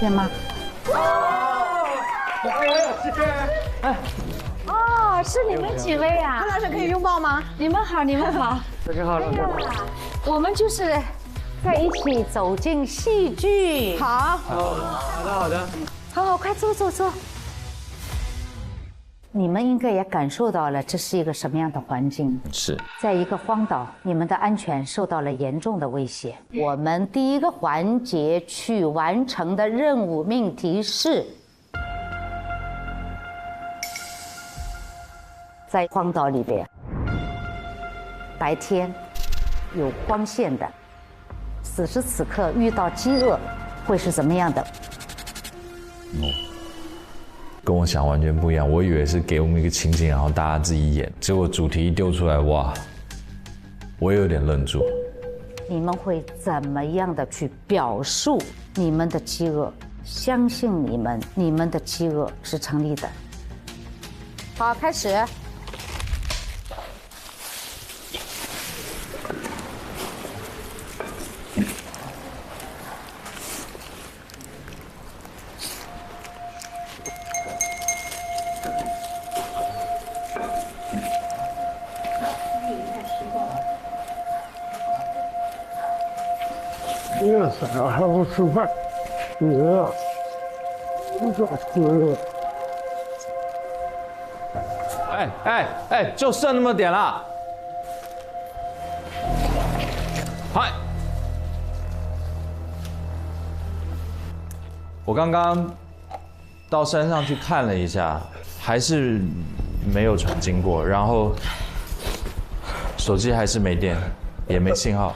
对吗？哦，是你们几位啊？潘老师可以拥抱吗？你们好，你们好。大家好，老师好。我们就是在一起走进戏剧。好，好的。好，快坐坐坐。你们应该也感受到了这是一个什么样的环境？是在一个荒岛，你们的安全受到了严重的威胁。我们第一个环节去完成的任务命题是，在荒岛里边，白天有光线的，此时此刻遇到饥饿，会是怎么样的？跟我想完全不一样，我以为是给我们一个情景，然后大家自己演，结果主题一丢出来，哇，我也有点愣住。你们会怎么样的去表述你们的饥饿？相信你们的饥饿是成立的。好，开始。饿死了，还不吃饭？饿，不想吃了。就剩那么点了。嗨，我刚刚到山上去看了一下，还是没有船经过，然后手机还是没电，也没信号。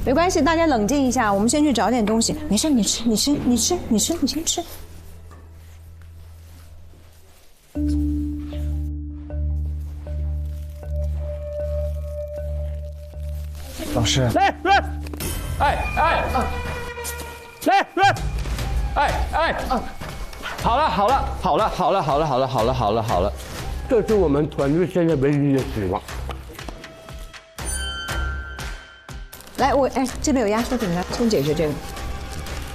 没关系，大家冷静一下，我们先去找点东西。没事，你吃，你吃，你吃，你吃，你先吃。老师，来，好了，这是我们团队现在唯一的希望。来，这边有压缩饼干，先解决这个。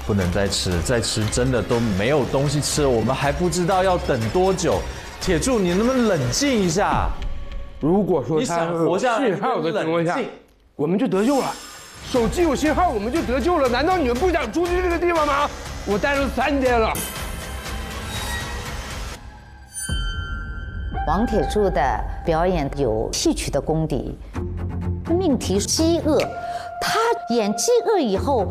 不能再吃，再吃真的都没有东西吃了，我们还不知道要等多久。铁柱，你能不能冷静一下？如果说你他想活下来，信号的情况下冷静，我们就得救了。手机有信号，我们就得救了。难道你们不想出去这个地方吗？我待了3天了。王铁柱的表演有戏曲的功底，命题饥饿，他演饥饿以后，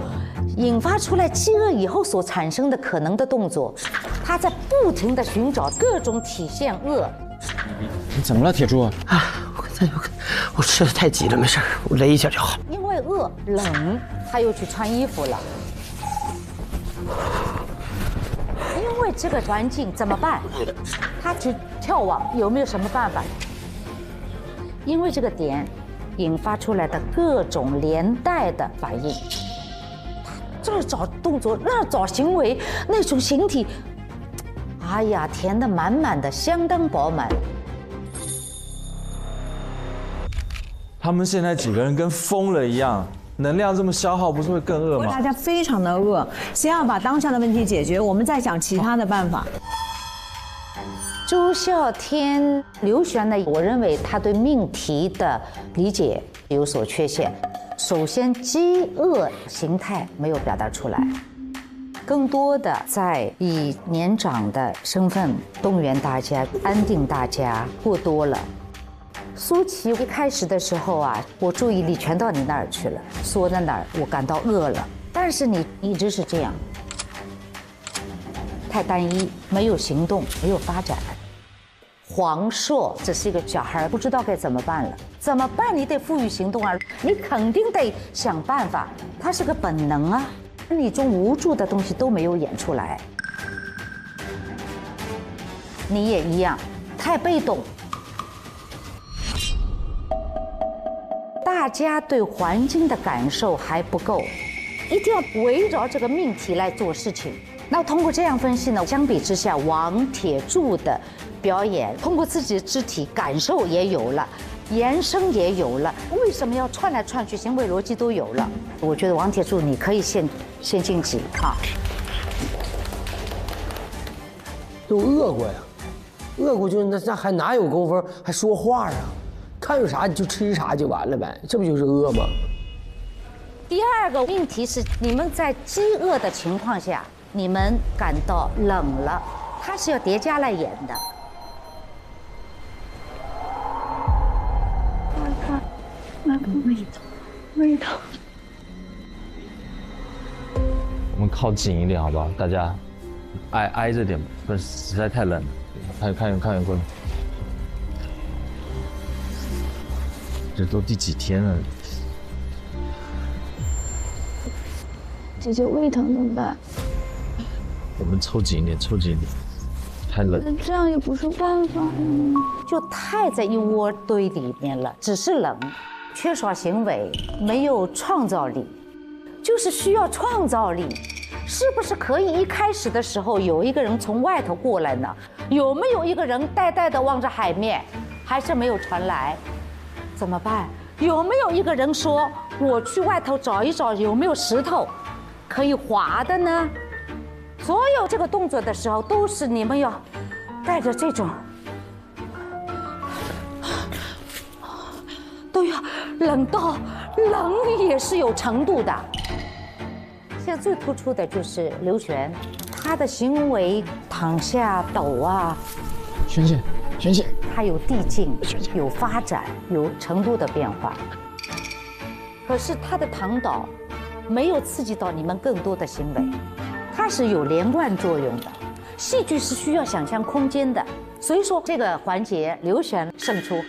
引发出来饥饿以后所产生的可能的动作，他在不停地寻找各种体现饿。你怎么了，铁柱？我吃的太急了，没事，我勒一下就好。因为饿冷，他又去穿衣服了。因为这个环境怎么办？他去眺望，有没有什么办法？因为这个点引发出来的各种连带的反应，他这儿找动作，那儿找行为，那种形体，哎呀，填得满满的，相当饱满。他们现在几个人跟疯了一样，能量这么消耗，不是会更饿吗？大家非常的饿，先要把当下的问题解决，我们再想其他的办法。朱孝天、刘璇呢，我认为他对命题的理解有所缺陷。首先，饥饿形态没有表达出来，更多的在以年长的身份动员大家、安定大家过多了。苏琪一开始的时候啊，我注意力全到你那儿去了，缩在那儿，我感到饿了。但是你一直是这样，太单一，没有行动，没有发展。黄硕只是一个小孩，不知道该怎么办了。怎么办？你得赋予行动啊！你肯定得想办法。他是个本能啊，你中无助的东西都没有演出来。你也一样，太被动。大家对环境的感受还不够，一定要围绕这个命题来做事情。那通过这样分析呢，相比之下，王铁柱的表演，通过自己的肢体感受也有了，延伸也有了，为什么要串来串去，行为逻辑都有了？我觉得王铁柱你可以先晋级啊。都饿过呀，饿过就那还哪有功夫还说话啊？看有啥就吃啥就完了呗，这不就是饿吗？第二个命题是，你们在饥饿的情况下，你们感到冷了，它是要叠加来演的。那个味道。我们靠近一点好不好？大家挨着点，不然实在太冷了。看远过来，这都第几天了？姐姐胃疼怎么办？我们凑紧一点，太冷。那这样也不是办法呀。就太在一窝堆里面了，只是冷，缺少行为，没有创造力，就是需要创造力。是不是可以一开始的时候有一个人从外头过来呢？有没有一个人呆呆地望着海面，还是没有传来？怎么办？有没有一个人说我去外头找一找有没有石头可以滑的呢？所有这个动作的时候，都是你们要带着这种。都要冷到冷也是有程度的。现在最突出的就是刘璇，他的行为躺下抖啊，璇姐，他有递进，有发展，有程度的变化。可是他的躺倒没有刺激到你们更多的行为，它是有连贯作用的。戏剧是需要想象空间的，所以说这个环节刘璇胜出。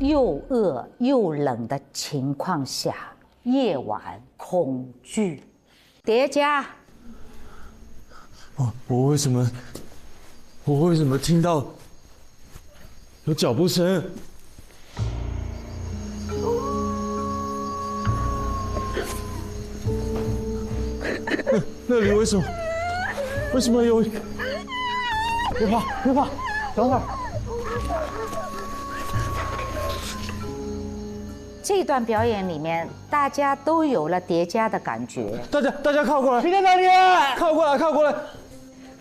又饿又冷的情况下，夜晚恐惧叠加。我为什么听到有脚步声？那里为什么有？别怕，等会儿。这段表演里面，大家都有了叠加的感觉。大家靠过来！你在哪里？靠过来！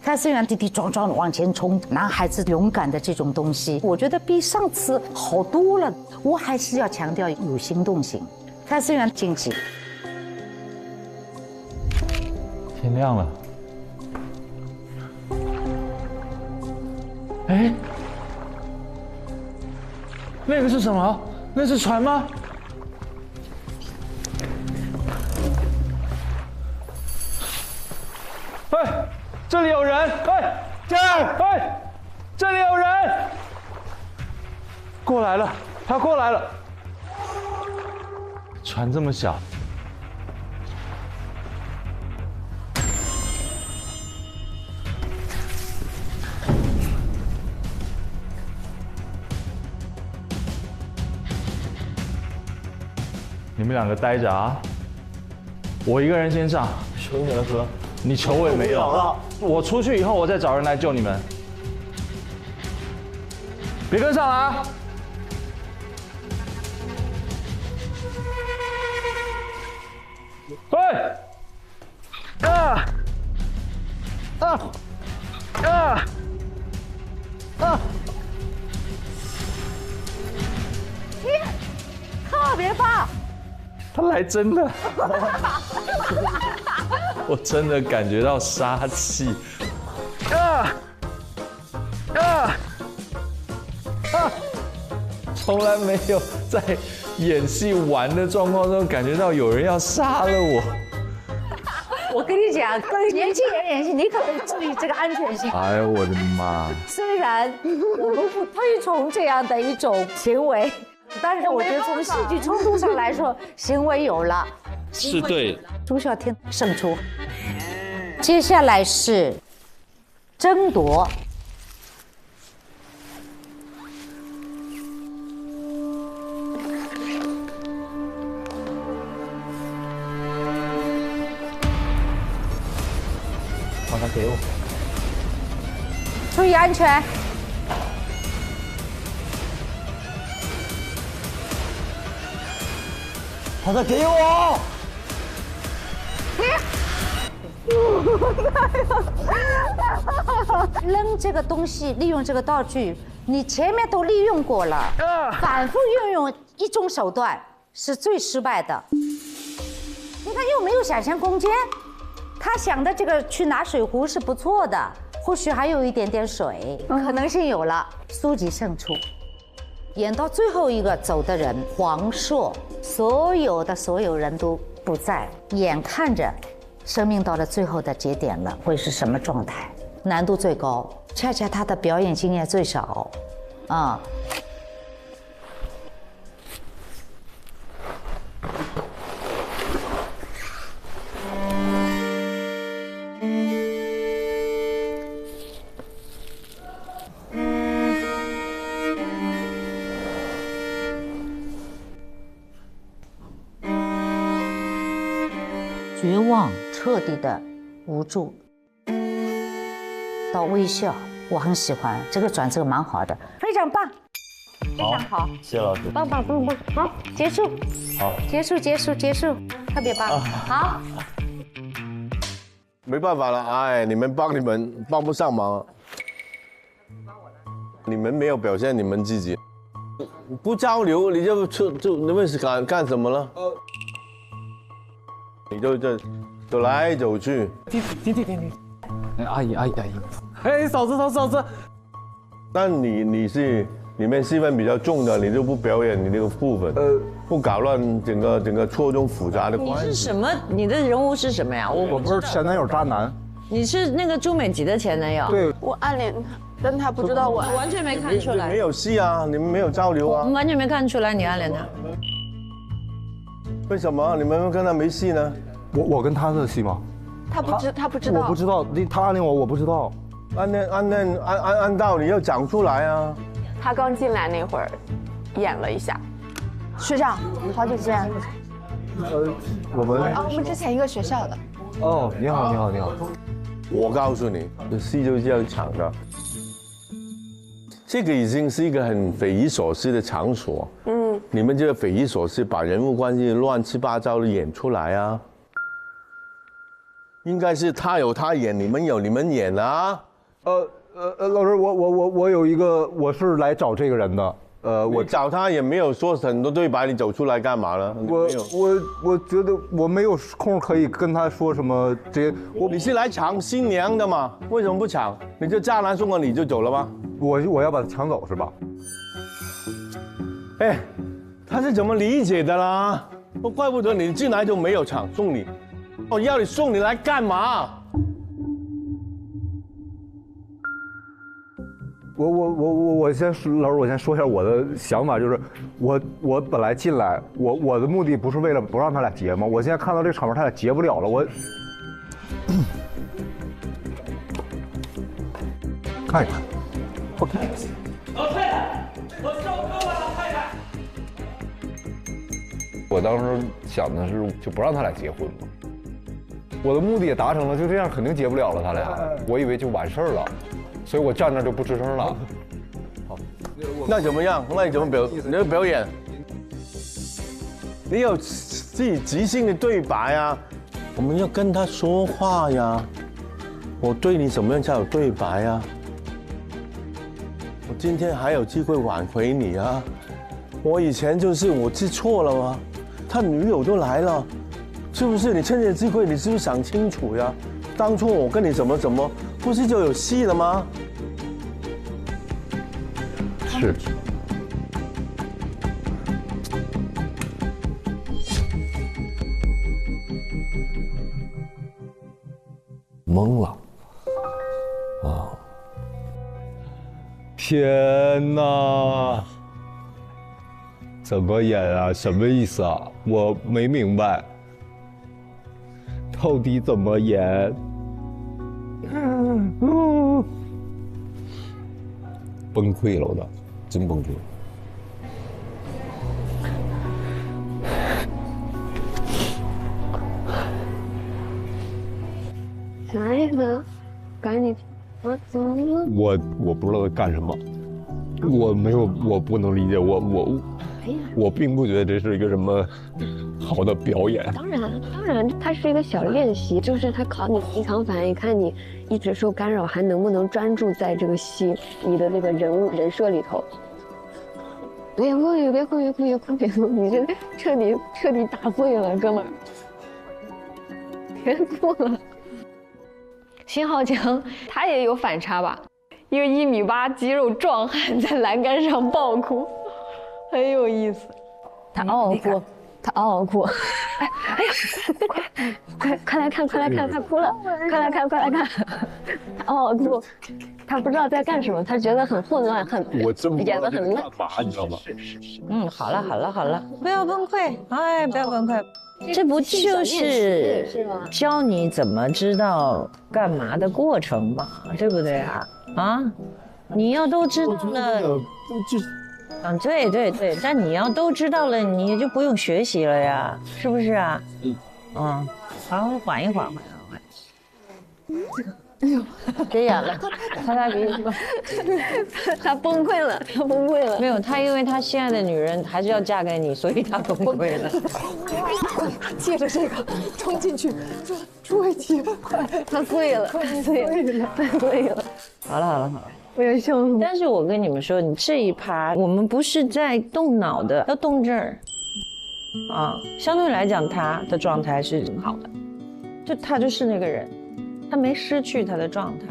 他虽然跌跌撞撞的往前冲，男孩子勇敢的这种东西，我觉得比上次好多了。我还是要强调有行动性。他虽然晋级，天亮了。哎，那个是什么？那是船吗？哎，这里有人！哎，哎，这里有人！过来了，他过来了。船这么小，你们两个待着啊，我一个人先上。求你了，哥，你求我也没用。我出去以后，我再找人来救你们。别跟上了啊！喂！特别棒！他来真的，我真的感觉到杀气。从来没有在演戏玩的状况中感觉到有人要杀了我。我跟你讲，年轻人演戏，你可得注意这个安全性。哎呦我的妈！虽然我们不推崇这样的一种行为，但是我觉得从戏剧冲突上来说，行为有了，是对的。朱孝天胜出。接下来是争夺。给我。注意安全。把它给我。扔这个东西，利用这个道具，你前面都利用过了，反复运用一种手段是最失败的。你看又没有想象空间，他想的这个去拿水壶是不错的，或许还有一点点水，可能性有了，苏吉胜出。演到最后一个走的人黄硕，所有人都不在，眼看着生命到了最后的节点了，会是什么状态？难度最高，恰恰他的表演经验最少，啊。绝望，彻底的无助，到微笑，我很喜欢这个转折蛮好的，非常棒，非常好，谢老师，棒，好，结束，好，结束，特别棒，好，没办法了，哎，你们帮不上忙，你们没有表现你们自己，不交流你就你们是干什么了？你就走来走去。停！阿姨，哎，嫂子。但你是里面戏份比较重的，你就不表演你那个部分，不搞乱整个错综复杂的关系。你是什么？你的人物是什么呀？我不是前男友渣男。你是那个朱美吉的前男友？对，我暗恋他，但他不知道我暗恋他。完全没看出来。没有戏啊，你们没有交流啊。我们完全没看出来你暗恋他。为什么你们跟他没戏呢？我跟他的戏吗？他不知道。我不知道，他暗恋我，我不知道。按道理要讲出来啊。他刚进来那会儿，演了一下。学长，好久不见。我们我们之前一个学校的。哦，你好。我告诉你，这戏就是这样场的。这个已经是一个很匪夷所思的场所。你们这个匪夷所思，把人物关系乱七八糟的演出来啊。应该是他有他演，你们有你们演啊。老师，我有一个，我是来找这个人的。我找他也没有说很多对白，你走出来干嘛了？我觉得我没有空可以跟他说什么这些。你是来抢新娘的吗？为什么不抢？你就渣男送了你就走了吗？我要把他抢走是吧？哎，他是怎么理解的啦？我怪不得你进来就没有抢送你，我要你送你来干嘛？我先说，老师，我先说一下我的想法，就是我本来进来，我的目的不是为了不让他俩结吗？我现在看到这个场面，他俩结不了了，我看一看，我看。老太太，我收割了，老太太。我当时想的是就不让他俩结婚嘛，我的目的也达成了，就这样肯定结不了了，他俩，我以为就完事儿了。所以我站那就不吱声了。好，那怎么样？那你怎么表演？你有自己即兴的对白啊，我们要跟他说话呀。我对你怎么样才有对白啊？我今天还有机会挽回你啊！我以前就是我记错了吗？他女友都来了，是不是？你趁这个机会，你是不是想清楚呀？当初我跟你怎么，不是就有戏了吗？是。懵了。啊！天哪！怎么演啊？什么意思啊？我没明白。到底怎么演？崩溃了，我都真崩溃。啥意思？赶紧，怎么了？我不知道他干什么，我不能理解，我并不觉得这是一个什么好的表演。当然，它是一个小练习，就是它考你临场反应，看你一直受干扰还能不能专注在这个戏你的那个人设里头。别哭，你这彻底打碎了，哥们儿，别哭了。辛浩强他也有反差吧，一个1.8米肌肉壮汉在栏杆上爆哭，很有意思。他嗷嗷哭，快来看，他哭了，快来看，他嗷嗷哭，他不知道在干什么，他觉得很混乱，演得很烂，你知道吗？好了，不要崩溃，哎，不要崩溃。这不就是教你怎么知道干嘛的过程嘛，对不对啊？啊，你要都知道了，对，但你要都知道了，你就不用学习了呀，是不是啊？好，缓一缓。哎呦，别演了，擦鼻子。他崩溃了，没有，他因为他心爱的女人还是要嫁给你，所以他崩溃了。借着这个冲进去，出问题了，他碎了。好了。我要笑了。但是我跟你们说，你这一趴我们不是在动脑的，要动这儿啊。相对来讲，他的状态是很好的，就他就是那个人，他没失去他的状态。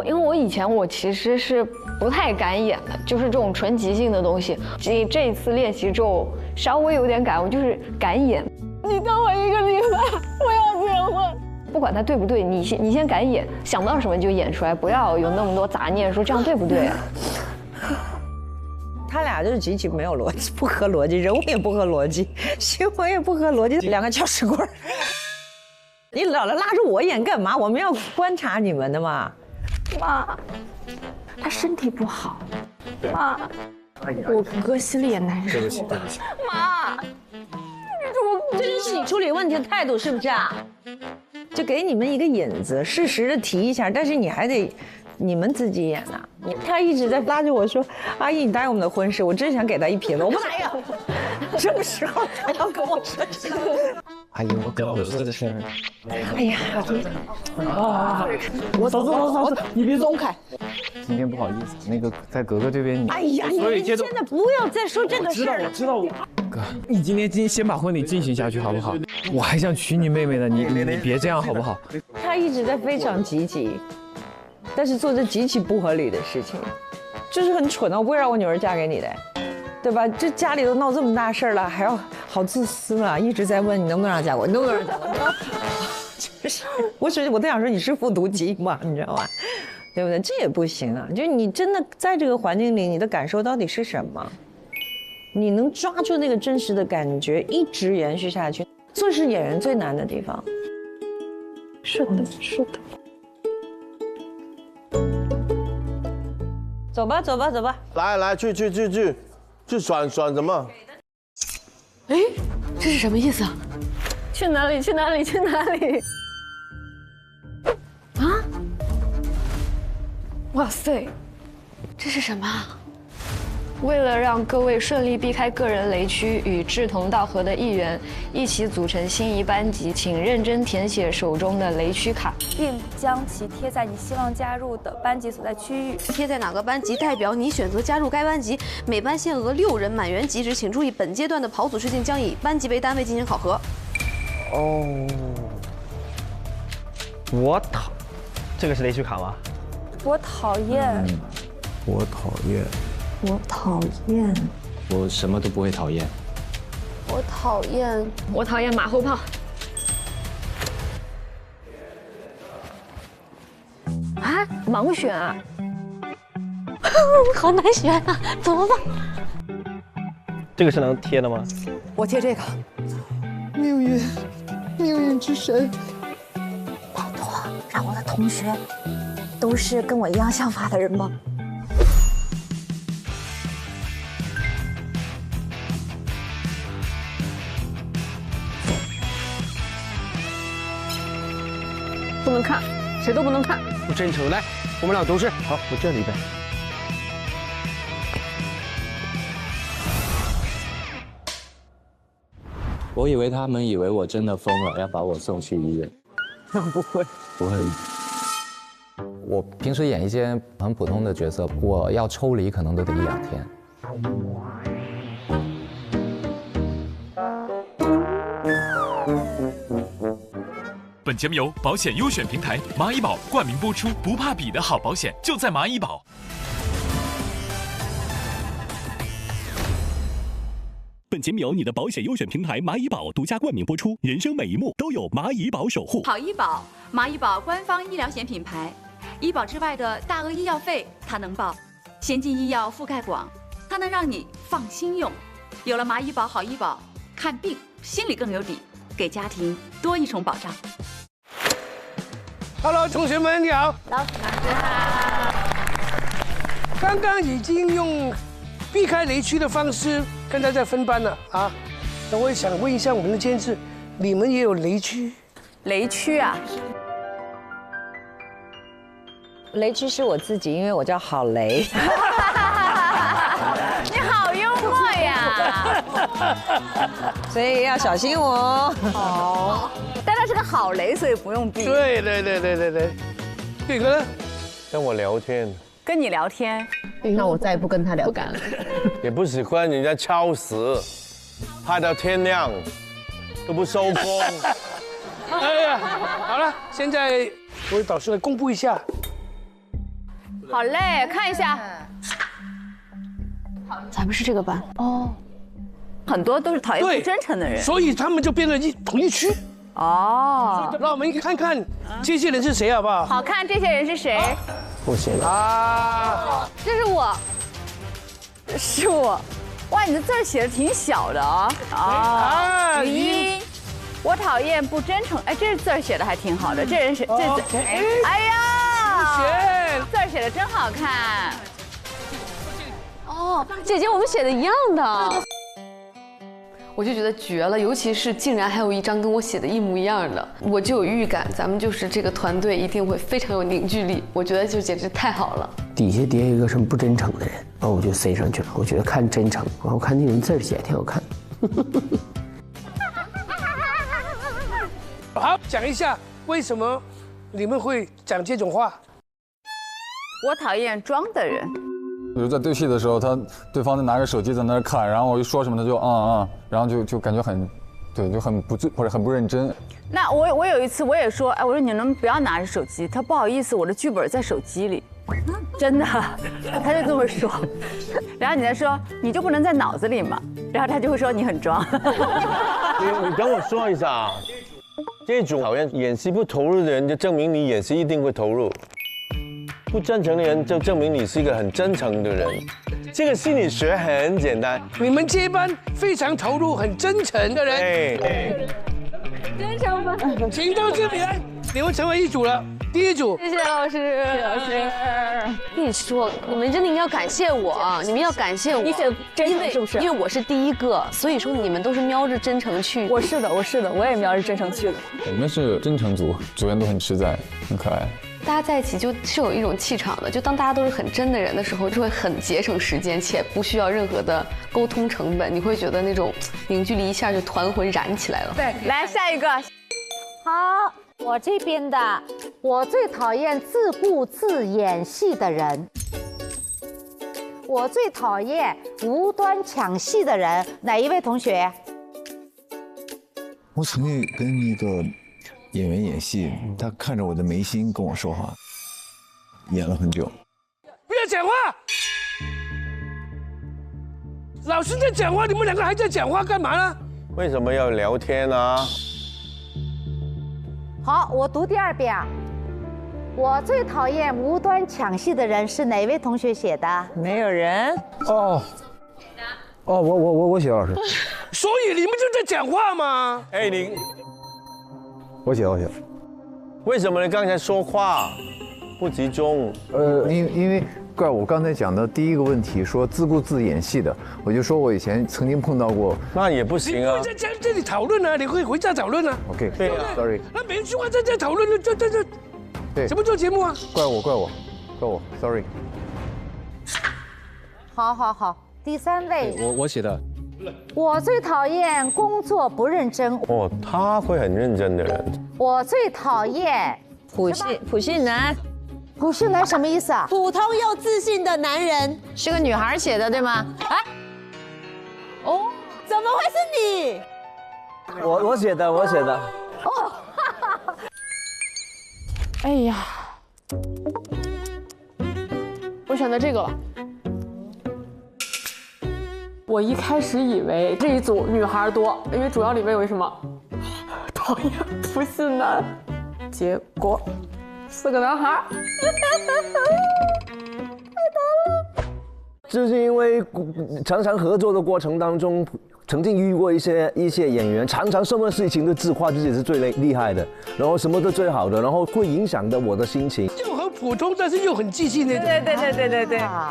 因为我以前我其实是不太敢演的，就是这种纯即兴的东西。这一次练习之后，稍微有点改，我就是敢演。你等我1个礼拜，我要结婚。不管他对不对，你先敢演，想到什么就演出来，不要有那么多杂念，说这样对不对啊？他俩就是极其没有逻辑，不合逻辑，人物也不合逻辑，行为也不合逻辑，两个搅屎棍儿。你老拉着我演干嘛？我们要观察你们的嘛。妈，他身体不好，妈，我哥心里也难受。对不起。妈，这就是你处理问题的态度，是不是啊？就给你们一个引子，适时的提一下，但是你还得你们自己演呐。他一直在拉着我说：“阿姨，你答应我们的婚事。”我真想给他一瓶子，我不答应。什么时候还要跟我说这个？阿姨，我跟我说的事。哎呀，我嫂子，你别松开。今天不好意思，那个在格格这边，哎呀，你现在不要再说这个事儿了。我知道。哥，你今天先把婚礼进行下去好不好？我还想娶你妹妹呢，你别这样好不好？他一直在非常积极，但是做着极其不合理的事情，就是很蠢的。我不会让我女儿嫁给你的，对吧？这家里都闹这么大事了，还要好自私啊！一直在问你能不能让她嫁我，你能不能让她嫁我？就是我在想说你是复读机嘛，你知道吧？对不对？这也不行啊！就是你真的在这个环境里，你的感受到底是什么？你能抓住那个真实的感觉，一直延续下去，这是演员最难的地方。是的。走吧。来，去选什么？哎，这是什么意思啊？去哪里？啊！哇塞，这是什么啊？为了让各位顺利避开个人雷区，与志同道合的艺员一起组成心仪班级，请认真填写手中的雷区卡，并将其贴在你希望加入的班级所在区域。贴在哪个班级，代表你选择加入该班级。每班限额6人，满员即止。请注意，本阶段的跑组试镜将以班级为单位进行考核。哦，我讨，这个是雷区卡吗？我讨厌。我讨厌。我什么都不会讨厌。我讨厌马后炮。啊，盲选啊！好难选啊，怎么办？这个是能贴的吗？我贴这个。命运之神，拜托，让我的同学都是跟我一样想法的人吗？不能看，谁都不能看。不真诚，来，我们俩都是。好，我这里呗。我以为他们以为我真的疯了，要把我送去医院。不会，不会。我平时演一些很普通的角色，我要抽离可能都得1-2天。本节目由保险优选平台蚂蚁保冠名播出，不怕比的好保险就在蚂蚁保。本节目由你的保险优选平台蚂蚁保独家冠名播出，人生每一幕都有蚂蚁保守护。好医保，蚂蚁保官方医疗险品牌，医保之外的大额医药费它能保，先进医药覆盖广，它能让你放心用。有了蚂蚁保好医保，看病心里更有底，给家庭多一重保障。Hello， 同学们你好。老师好。刚刚已经用避开雷区的方式跟大家分班了啊，那我也想问一下我们的监制，你们也有雷区？雷区啊？雷区是我自己，因为我叫郝雷。你好幽默呀！所以要小心我。好，但他是个好雷，所以不用避。对。宇哥呢？跟我聊天。跟你聊天。那我再也不跟他聊天了。也不喜欢人家超时，拍到天亮都不收工。哎呀，好了，现在各位导师来公布一下。好嘞，看一下。咱们是这个班哦，很多都是讨厌不真诚的人，所以他们就变成同一区。哦，让我们看看这些人是谁好不好？好看，这些人是谁？不行啊，这是我，是我。哇，你的字写的挺小的啊。啊，语音。我讨厌不真诚。哎，这字写的还挺好的。这人是这字。哎呀，字写的真好看。哦，姐姐，我们写的一样的。我就觉得绝了，尤其是竟然还有一张跟我写的一模一样的，我就有预感，咱们就是这个团队一定会非常有凝聚力。我觉得就简直太好了。底下叠一个什么不真诚的人，然后我就塞上去了。我觉得看真诚，然后看那人字写挺好看。好，讲一下为什么你们会讲这种话。我讨厌装的人。比如在对戏的时候，对方在拿个手机在那儿看，然后我一说什么他就然后就感觉很，对，就很不认真。那我有一次我也说，哎，我说你能不要拿着手机？他不好意思，我的剧本在手机里，真的，他就这么说。然后你再说你就不能在脑子里吗？然后他就会说你很装。你等我说一下啊，这种讨厌演戏不投入的人，就证明你演戏一定会投入。不真诚的人就证明你是一个很真诚的人，这个心理学很简单。你们这班非常投入、很真诚的人，真诚吧？请到这里来，你们成为一组了。第一组，谢谢老师，谢谢老师。跟你说，你们真的要感谢我啊！你们要感谢我。你写的真诚是不是？因为我是第一个，所以说你们都是瞄着真诚去。我是的，我也瞄着真诚去的。我们是真诚组，组员都很实在，很可爱。大家在一起就是有一种气场的，就当大家都是很真的人的时候，就会很节省时间，且不需要任何的沟通成本，你会觉得那种凝聚力一下就团魂燃起来了。对，来下一个。好，我这边的，我最讨厌自顾自演戏的人。我最讨厌无端抢戏的人，哪一位同学？我曾经跟一个演员演戏，他看着我的眉心跟我说话，演了很久。不要讲话！老师在讲话，你们两个还在讲话干嘛呢？为什么要聊天啊？好，我读第二遍啊。我最讨厌无端抢戏的人是哪位同学写的？没有人。我写老师。所以你们就在讲话吗？哎，你。我写。为什么你刚才说话不集中？因为怪我刚才讲的第一个问题，说自顾自演戏的，我就说我以前曾经碰到过。那也不行啊。你不会在这里讨论啊，你会回家讨论啊。 OK， 对啊 ，Sorry。那每一句话在这讨论了，这，对，怎么做节目啊？怪我 ，Sorry。好，第3位，我写的。我最讨厌工作不认真。哦，他会很认真的人。我最讨厌普信男。普信男什么意思啊？普通又自信的男人，是个女孩写的，对吗？哎，哦，怎么会是你？我写的。哦，哎呀，我选择这个了。我一开始以为这一组女孩多，因为主要里面有一什么讨厌普信男，结果4个男孩。就是因为常常合作的过程当中，曾经遇过一些演员，常常什么事情都自夸自己是最厉害的，然后什么都最好的，然后会影响到我的心情。就很普通，但是又很自信那种。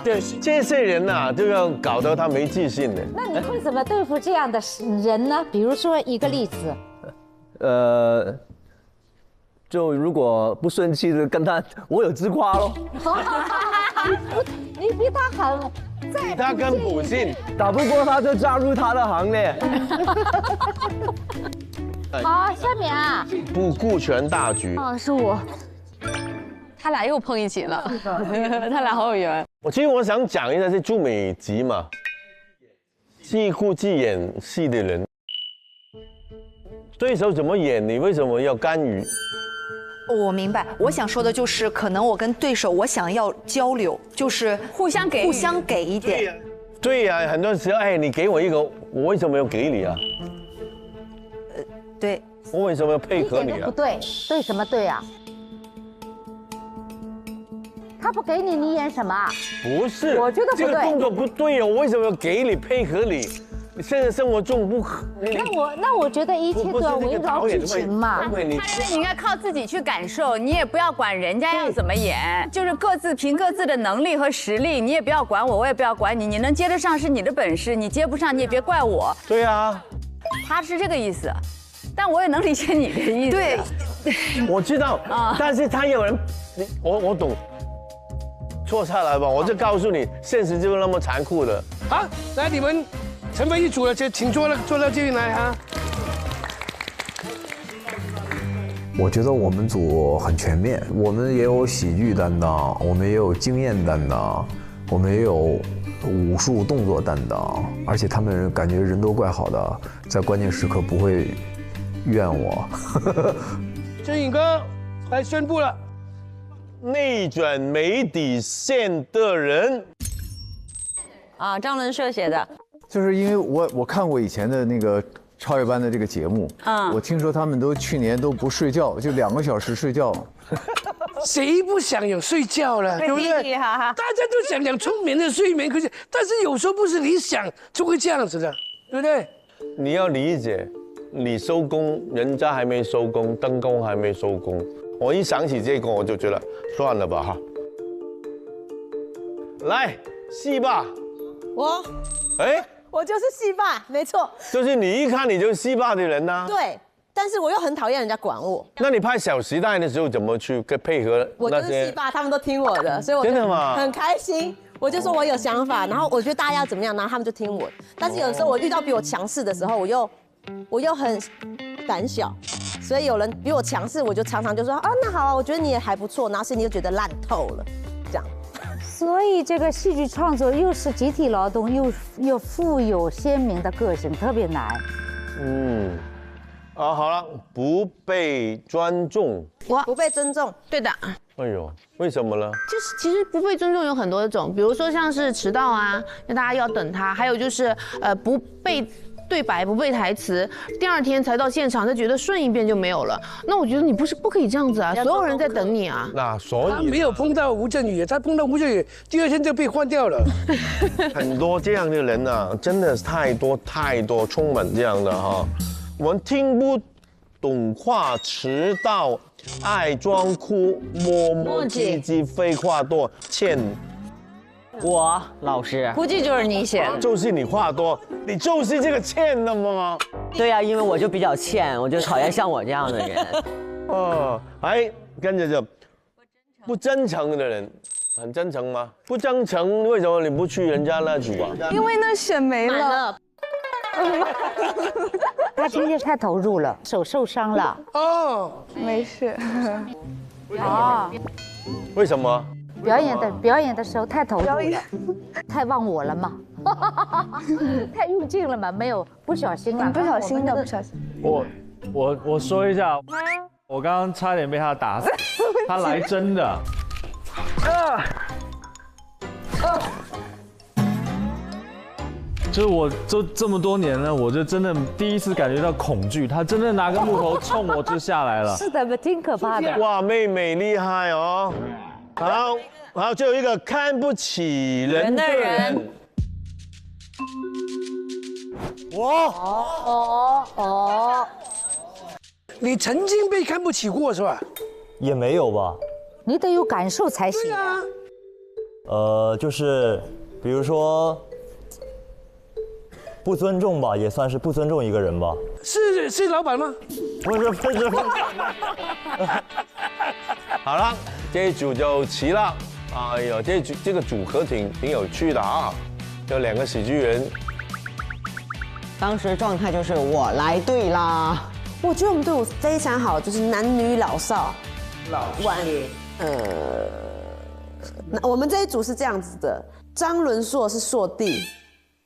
对，这些人呐，就要搞得他没自信的。那你会怎么对付这样的人呢？比如说一个例子。就如果不顺气的跟他，我有自夸咯。你比他狠，比他更普信，打不过他就加入他的行列。好，下面啊，不顾全大局。哦，是我。他俩又碰一起了，他俩好有缘。其实我想讲一下是朱美吉嘛，既顾自演戏的人，对手怎么演，你为什么要干预？我明白，我想说的就是，可能我跟对手，我想要交流，就是互相给一点。对呀，很多时候，哎，你给我一个，我为什么要给你啊？对。我为什么要配合你啊？不对，对什么对啊？他不给你，你演什么？不是，我觉得不对。这个动作不对哦，我为什么要给你配合你？你现在生活中不合。那我觉得一切都要围绕剧情嘛。他认为你应该靠自己去感受，你也不要管人家要怎么演，就是各自凭各自的能力和实力，你也不要管我，我也不要管你，你能接得上是你的本事，你接不上你也别怪我。对啊，他是这个意思，但我也能理解你的意思。对，我知道啊，但是他有人，我懂。坐下来吧，我就告诉你，现实就是那么残酷的。好，来你们成为一组了，就请坐到这里来啊。我觉得我们组很全面，我们也有喜剧担当，我们也有经验担当，我们也有武术动作担当，而且他们感觉人都怪好的，在关键时刻不会怨我。振宇哥来宣布了。内转没底线的人啊，张伦社写的，就是因为我看过以前的那个超越班的这个节目，我听说他们去年都不睡觉，就2个小时睡觉。谁不想有睡觉了，对不对？大家都想讲充眠的睡眠，可是但是有时候不是你想就会这样子的，对不对？你要理解，你收工，人家还没收工，灯光还没收工。我一想起这个，我就觉得算了吧哈。来，戏霸，我就是戏霸，没错。就是你一看你就是戏霸的人呐。对，但是我又很讨厌人家管我。那你拍《小时代》的时候怎么去配合我就是戏霸，他们都听我的，所以我真的吗？很开心。我就说我有想法，然后我觉得大家要怎么样，然后他们就听我。但是有时候我遇到比我强势的时候，我又很胆小，所以有人比我强势，我就常常就说啊，那好啊，我觉得你也还不错，然后心里就觉得烂透了，这样。所以这个戏剧创作又是集体劳动，又富有鲜明的个性，特别难。好了，不被尊重，我不被尊重，对的。哎呦，为什么呢？就是其实不被尊重有很多种，比如说像是迟到啊，那大家要等他，还有就是不被对白、不背台词，第2天才到现场，他觉得顺一遍就没有了。那我觉得你不可以这样子啊，所有人在等你啊。那所以他没有碰到吴镇宇，他碰到吴镇宇，第2天就被换掉了。很多这样的人啊，真的是太多，充满这样的哈。我们听不懂话，迟到，爱装哭，磨磨唧唧，废话多，欠我老师估计就是你写的。就是你话多，你就是这个欠的吗？对呀，因为我就比较欠，我就讨厌像我这样的人。哦，哎，跟着就不真诚的人，很真诚吗？不真诚，为什么你不去人家那组啊？因为那选没了。他今天太投入了，手受伤了。哦，没事。哦，为什么？表演的时候太投入了，太忘我了嘛，太用劲了嘛，没有不小心了，不小心的，不小心。我说一下，我刚刚差点被他打死，他来真的。就是我这么多年了，我就真的第一次感觉到恐惧，他真的拿个木头冲我就下来了。是的，挺可怕的。哇，妹妹厉害哦。好，最后一个看不起人的人。哦，你曾经被看不起过是吧？也没有吧。你得有感受才行。对啊。就是比如说不尊重吧，也算是不尊重一个人吧。是老板吗？不是。好了，这一组就齐了。哎呀，这个组合挺有趣的啊，有2个喜剧人。当时状态就是我来对啦。我觉得我们队伍非常好，就是男女老少。我们这一组是这样子的：张伦硕是硕弟，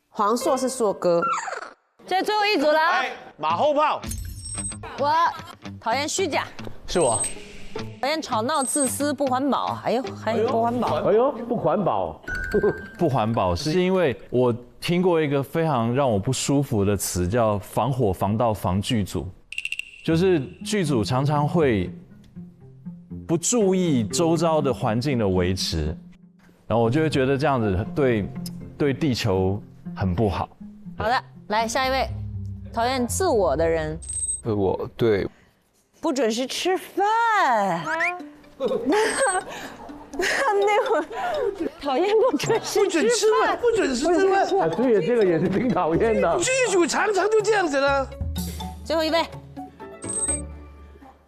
黄硕是硕哥。这最后一组了。马后炮。我讨厌虚假。是我。讨厌吵闹、自私、不环保。还有不环保。哎呦，不环保。不环保是因为我听过一个非常让我不舒服的词，叫防火、防盗、防剧组，就是剧组常常会不注意周遭的环境的维持，然后我就会觉得这样子对地球很不好。好的，来下一位，讨厌自我的人。我对。不准时吃饭。那会儿讨厌不准时吃饭，不准时吃饭。对，这个也是挺讨厌的。剧组常常就这样子了。最后一位，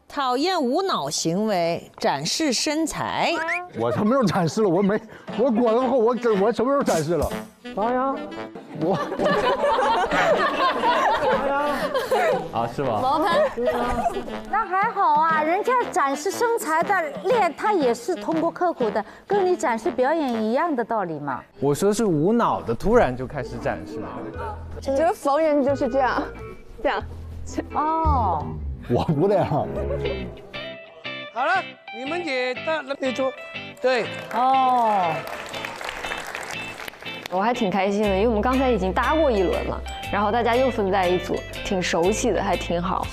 讨厌无脑行为，展示身材。我什么时候展示了？我裹了后，我什么时候展示了？啥呀？啊，是吗？毛盆。那还好啊，人家展示身材的练，他也是通过刻苦的，跟你展示表演一样的道理嘛。我说是无脑的，突然就开始展示。我觉得逢人就是这样。哦。我不这样。好了，你们也到那桌。对。哦。我还挺开心的，因为我们刚才已经搭过一轮了，然后大家又分在一组，挺熟悉的，还挺好。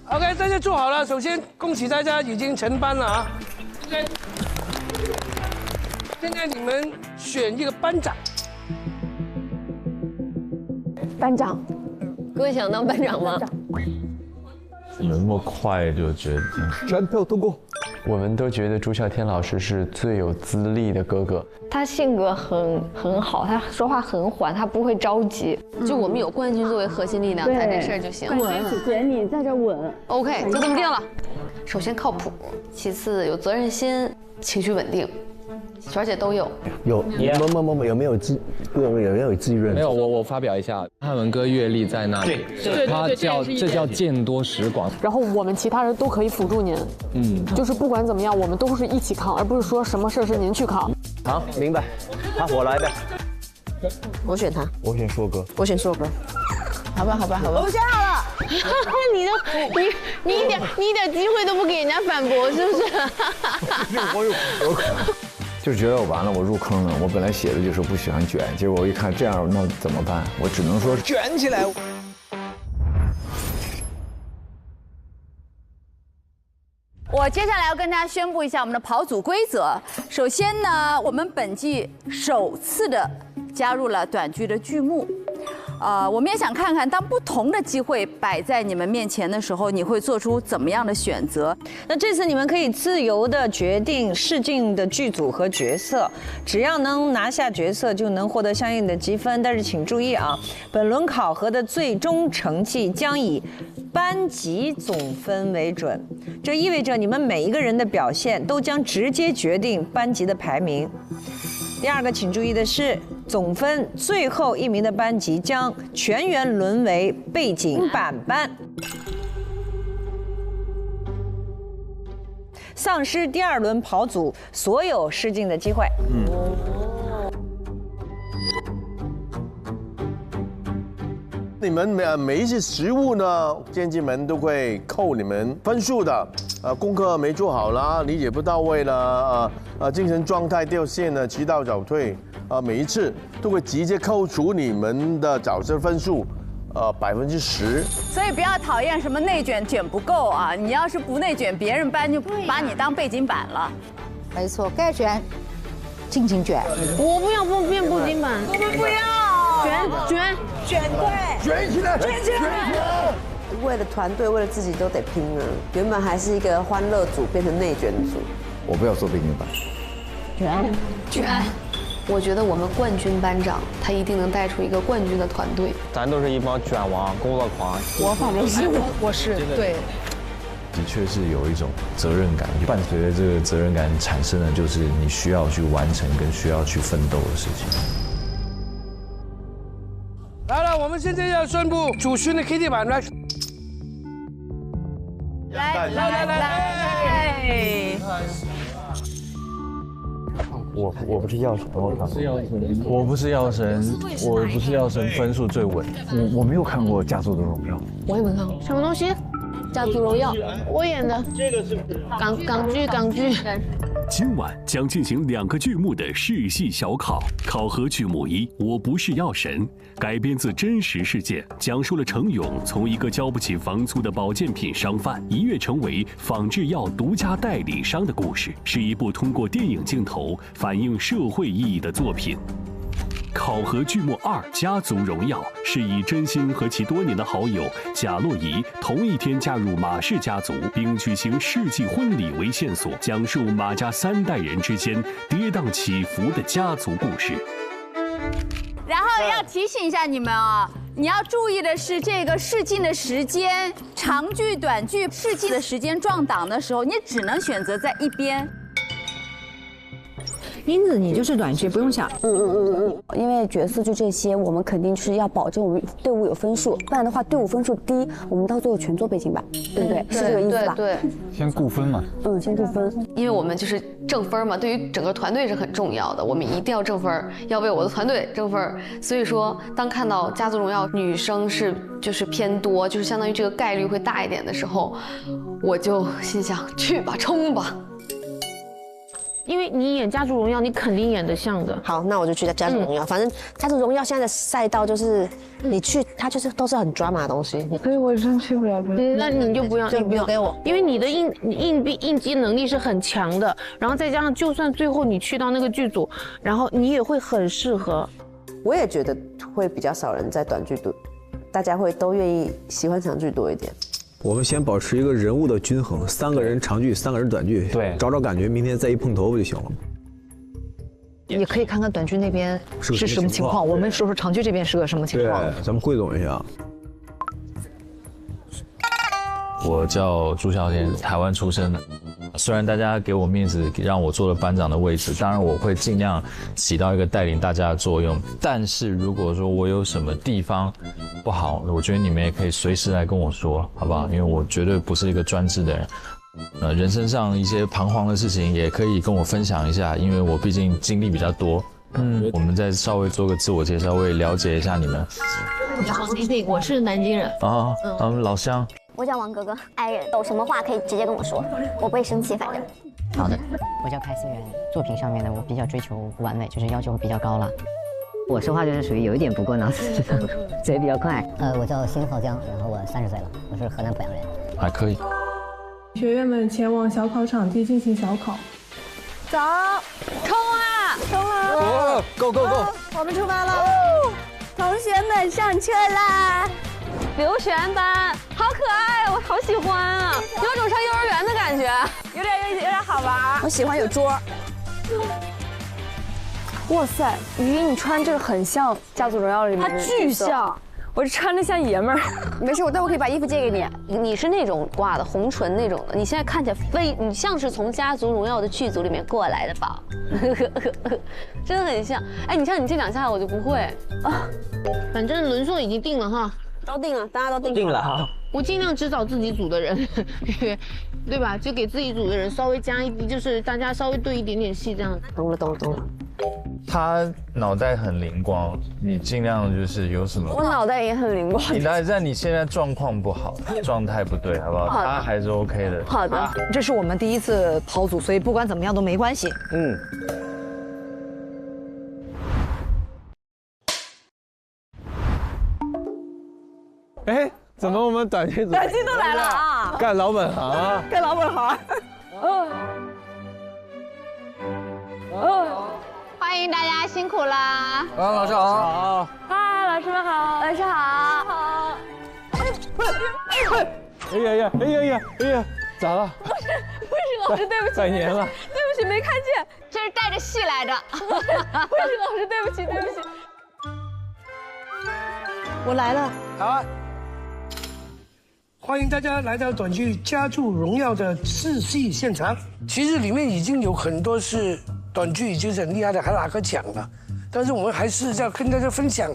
OK， 大家坐好了。首先恭喜大家已经成班了啊！现在你们选一个班长。班长，各位想当班长吗？怎么那么快就决定？全票通过。我们都觉得朱孝天老师是最有资历的哥哥。他性格很好，他说话很缓，他不会着急。就我们有冠军作为核心力量，干这事儿就行。姐，你在这稳。OK， 就这么定了。首先靠谱，其次有责任心，情绪稳定。璇姐都有。有没有自己认？没有，我发表一下，汉文哥阅历在那里，这叫见多识广。然后我们其他人都可以辅助您，就是不管怎么样，我们都是一起扛，而不是说什么事是您去扛。好，明白。好，我来呗。我选他。我选硕哥。我选硕哥。好吧。我选好了。你一点机会都不给人家反驳，是不是？就觉得我完了，我入坑了。我本来写的就是不喜欢卷，结果我一看这样，那怎么办？我只能说卷起来。我接下来要跟大家宣布一下我们的跑组规则。首先呢，我们本季首次的加入了短剧的剧目，我们也想看看，当不同的机会摆在你们面前的时候，你会做出怎么样的选择？那这次你们可以自由的决定试镜的剧组和角色，只要能拿下角色，就能获得相应的积分。但是请注意啊，本轮考核的最终成绩将以班级总分为准，这意味着你们每一个人的表现都将直接决定班级的排名。第二个，请注意的是，总分最后一名的班级将全员沦为背景板班，丧失第二轮跑组所有试镜的机会。你们每一次失误呢，监制们都会扣你们分数的。功课没做好啦，理解不到位了，精神状态掉线了，迟到早退，每一次都会直接扣除你们的角色分数，10%。所以不要讨厌什么内卷卷不够啊！你要是不内卷，别人班就把你当背景板了。没错，该卷尽情卷。我不要变背景板，我们不要卷对，卷起来，卷起来！为了团队，为了自己都得拼啊！原本还是一个欢乐组，变成内卷组。我不要做背景板。卷。我觉得我们冠军班长他一定能带出一个冠军的团队。咱都是一帮卷王、工作狂。我反正是我是对。的确是有一种责任感，伴随着这个责任感产生的就是你需要去完成跟需要去奋斗的事情。来了，我们现在要宣布主勋的 KT 板来。来！我不是药神，我不是药神，我不是药神，我不是药神，分数最稳。我没有看过《家族的荣耀》，我也没看过，什么东西？家族荣耀，我演的。这个是港剧。今晚将进行2个剧目的试戏小考。考核剧目1：我不是药神，改编自真实事件，讲述了程勇从一个交不起房租的保健品商贩，一跃成为仿制药独家代理商的故事，是一部通过电影镜头反映社会意义的作品。考核剧目2：家族荣耀，是以真心和其多年的好友贾洛仪同一天加入马氏家族，并举行世纪婚礼为线索，讲述马家3代人之间跌宕起伏的家族故事。然后要提醒一下你们啊，你要注意的是这个试镜的时间，长剧、短剧试镜的时间撞档的时候，你只能选择在一边。英子，你就是短剧，不用想。因为角色就这些，我们肯定是要保证我们队伍有分数，不然的话队伍分数低，我们到最后全做背景板，对不对？是这个意思吧？对。先顾分嘛。先顾分。因为我们就是挣分嘛，对于整个团队是很重要的，我们一定要挣分，要为我的团队挣分。所以说，当看到《家族荣耀》女生就是偏多，就是相当于这个概率会大一点的时候，我就心想去吧，冲吧。因为你演《家族荣耀》，你肯定演得像的。好，那我就去《家族荣耀》。反正《家族荣耀》现在的赛道就是你去，它就是都是很 drama 的东西。所以我真去不了。那你就不要，你不要给我，因为你的应激能力是很强的，然后再加上就算最后你去到那个剧组，然后你也会很适合。我也觉得会比较少人在短剧多，大家会都愿意喜欢长剧多一点。我们先保持一个人物的均衡，3个人长剧，3个人短剧，对，找感觉，明天再一碰头不就行了吗？也可以看看短剧那边是什么情况，我们说说长剧这边是个什么情况。对，咱们汇总一下。我叫朱孝天，台湾出生的。虽然大家给我面子，让我坐了班长的位置，当然我会尽量起到一个带领大家的作用。但是如果说我有什么地方不好，我觉得你们也可以随时来跟我说，好不好？因为我绝对不是一个专制的人。人生上一些彷徨的事情也可以跟我分享一下，因为我毕竟经历比较多。我们再稍微做个自我介绍，我也了解一下你们。我叫王婷婷，我是南京人。老乡。我叫王格格，爱人有什么话可以直接跟我说，我不会生气，反正。好的，我叫开思源，作品上面呢，我比较追求完美，就是要求比较高了。我说话就是属于有一点不过脑子，嘴比较快。我叫辛浩江，然后我30岁了，我是河南濮阳人。还可以。学员们前往小考场地进行小考。走，冲啊！冲啊！ Go！ 我们出发了。同学们上车啦！刘璇班，好可爱，我好喜欢啊，有种上幼儿园的感觉，有点好玩。我喜欢有桌。哇塞，于一，你穿这个很像《家族荣耀》里面的，它巨像。我穿着像爷们儿。没事，但我可以把衣服借给你。你是那种挂的红唇那种的，你现在看起来你像是从《家族荣耀》的剧组里面过来的吧？真的很像。哎，你像你这两下我就不会啊。反正轮顺已经定了哈，都定了，大家都定了哈。我尽量只找自己组的人，对吧？就给自己组的人稍微加一，就是大家稍微对一点点戏这样。懂了。他脑袋很灵光，你尽量就是有什么。我脑袋也很灵光。但你现在状况不好，状态不对，好不好？他还是 OK 的。好的，这是我们第一次跑组，所以不管怎么样都没关系。哎，怎么我们短剧组短剧都来了啊？干老本行啊！干老本行。欢迎大家辛苦啦！老师好。嗨，老师们好。老师好。哎呀，咋了？不是，老师，对不起。拜年了。对不起，没看见，这是带着戏来的。不是，老师，对不起。我来了。好啊。欢迎大家来到短剧《家族荣耀》的试戏现场。其实里面已经有很多是短剧已经是很厉害的，还拿个奖了。但是我们还是要跟大家分享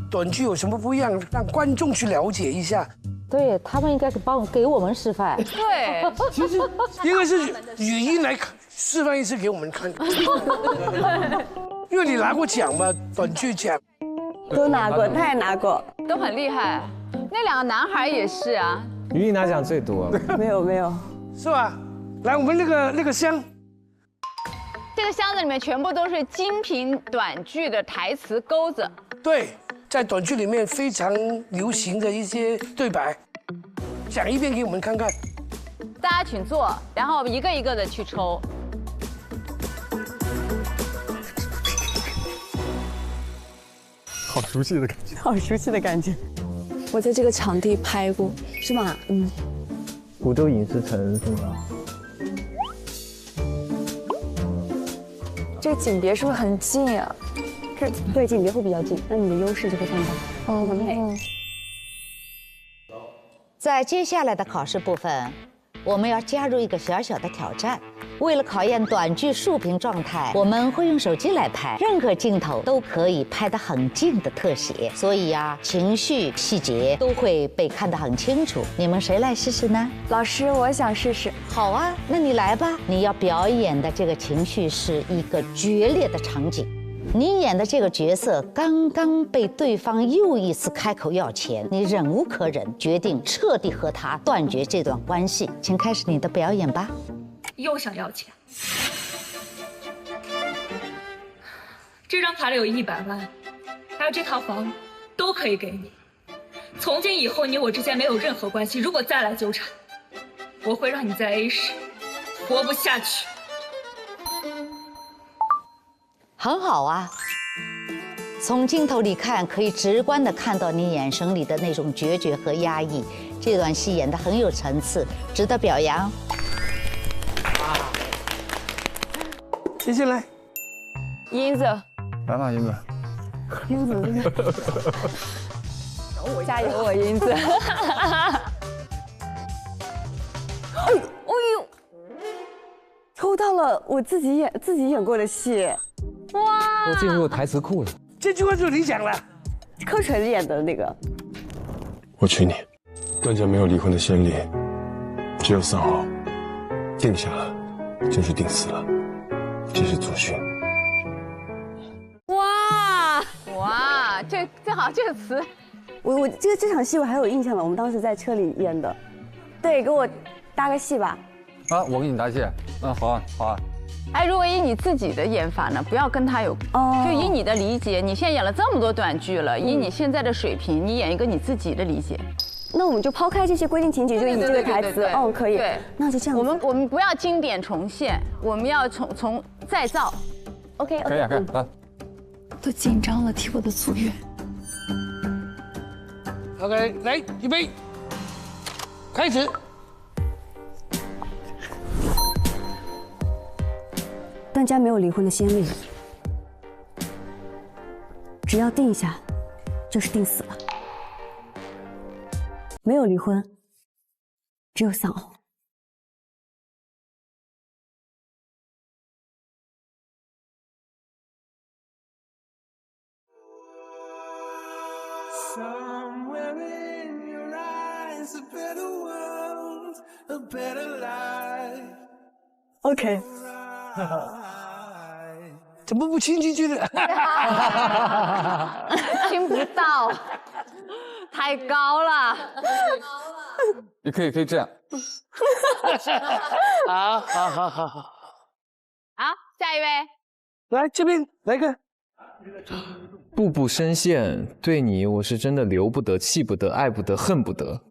短剧有什么不一样，让观众去了解一下。对他们应该是给我们示范。对，其实应该是语音来示范一次给我们看。因为你拿过奖嘛，短剧奖。都拿过，他也拿过，都很厉害。那两个男孩也是啊。于一拿奖最多。没有，是吧？来，我们那个箱。这个箱子里面全部都是精品短剧的台词钩子。对，在短剧里面非常流行的一些对白，讲一遍给我们看看。大家请坐，然后一个一个的去抽。好熟悉的感觉。好熟悉的感觉。我在这个场地拍过，是吗？湖州影视城是吗？这个景别是不是很近啊？对，景别会比较近，那你的优势就会放大。在接下来的考试部分，我们要加入一个小小的挑战。为了考验短剧竖屏状态，我们会用手机来拍，任何镜头都可以拍得很近的特写，所以呀，情绪细节都会被看得很清楚。你们谁来试试呢？老师，我想试试。好啊，那你来吧。你要表演的这个情绪是一个决裂的场景。你演的这个角色刚刚被对方又一次开口要钱，你忍无可忍，决定彻底和他断绝这段关系。请开始你的表演吧。又想要钱？这张卡里有100万，还有这套房，都可以给你。从今以后，你我之间没有任何关系。如果再来纠缠，我会让你在 A 市活不下去。很好啊，从镜头里看，可以直观地看到你眼神里的那种决绝和压抑。这段戏演得很有层次，值得表扬。接下来，英子，来吧，英子。英子，加油，我英子。哎呦，抽到了我自己演过的戏，哇！都进入台词库了。这句话就是你讲了，柯纯演的那个。我娶你，段家没有离婚的先例，只有丧偶，定下了就是定死了。这是祖训。哇，这好这个词，我这场戏我还有印象了，我们当时在车里演的。对，给我搭个戏吧。啊，我给你搭戏。好啊，好啊。哎，如果以你自己的演法呢，不要跟他有，就以你的理解，你现在演了这么多短剧了，以你现在的水平，你演一个你自己的理解。那我们就抛开这些规定情节，就以这个台词，可以。对，那就这样。我们不要经典重现，我们要从再造。OK， 可以啊，可以。来。都紧张了，替我的组员。OK， 来，预备，开始。段家没有离婚的先例，只要定下，就是定死了。没有离婚，只有丧偶。OK。怎么不亲进去的？听不到，太高了。你可以这样。好。好，下一位。来这边来个。步步深陷，对你我是真的留不得、气不得、爱不得、恨不得。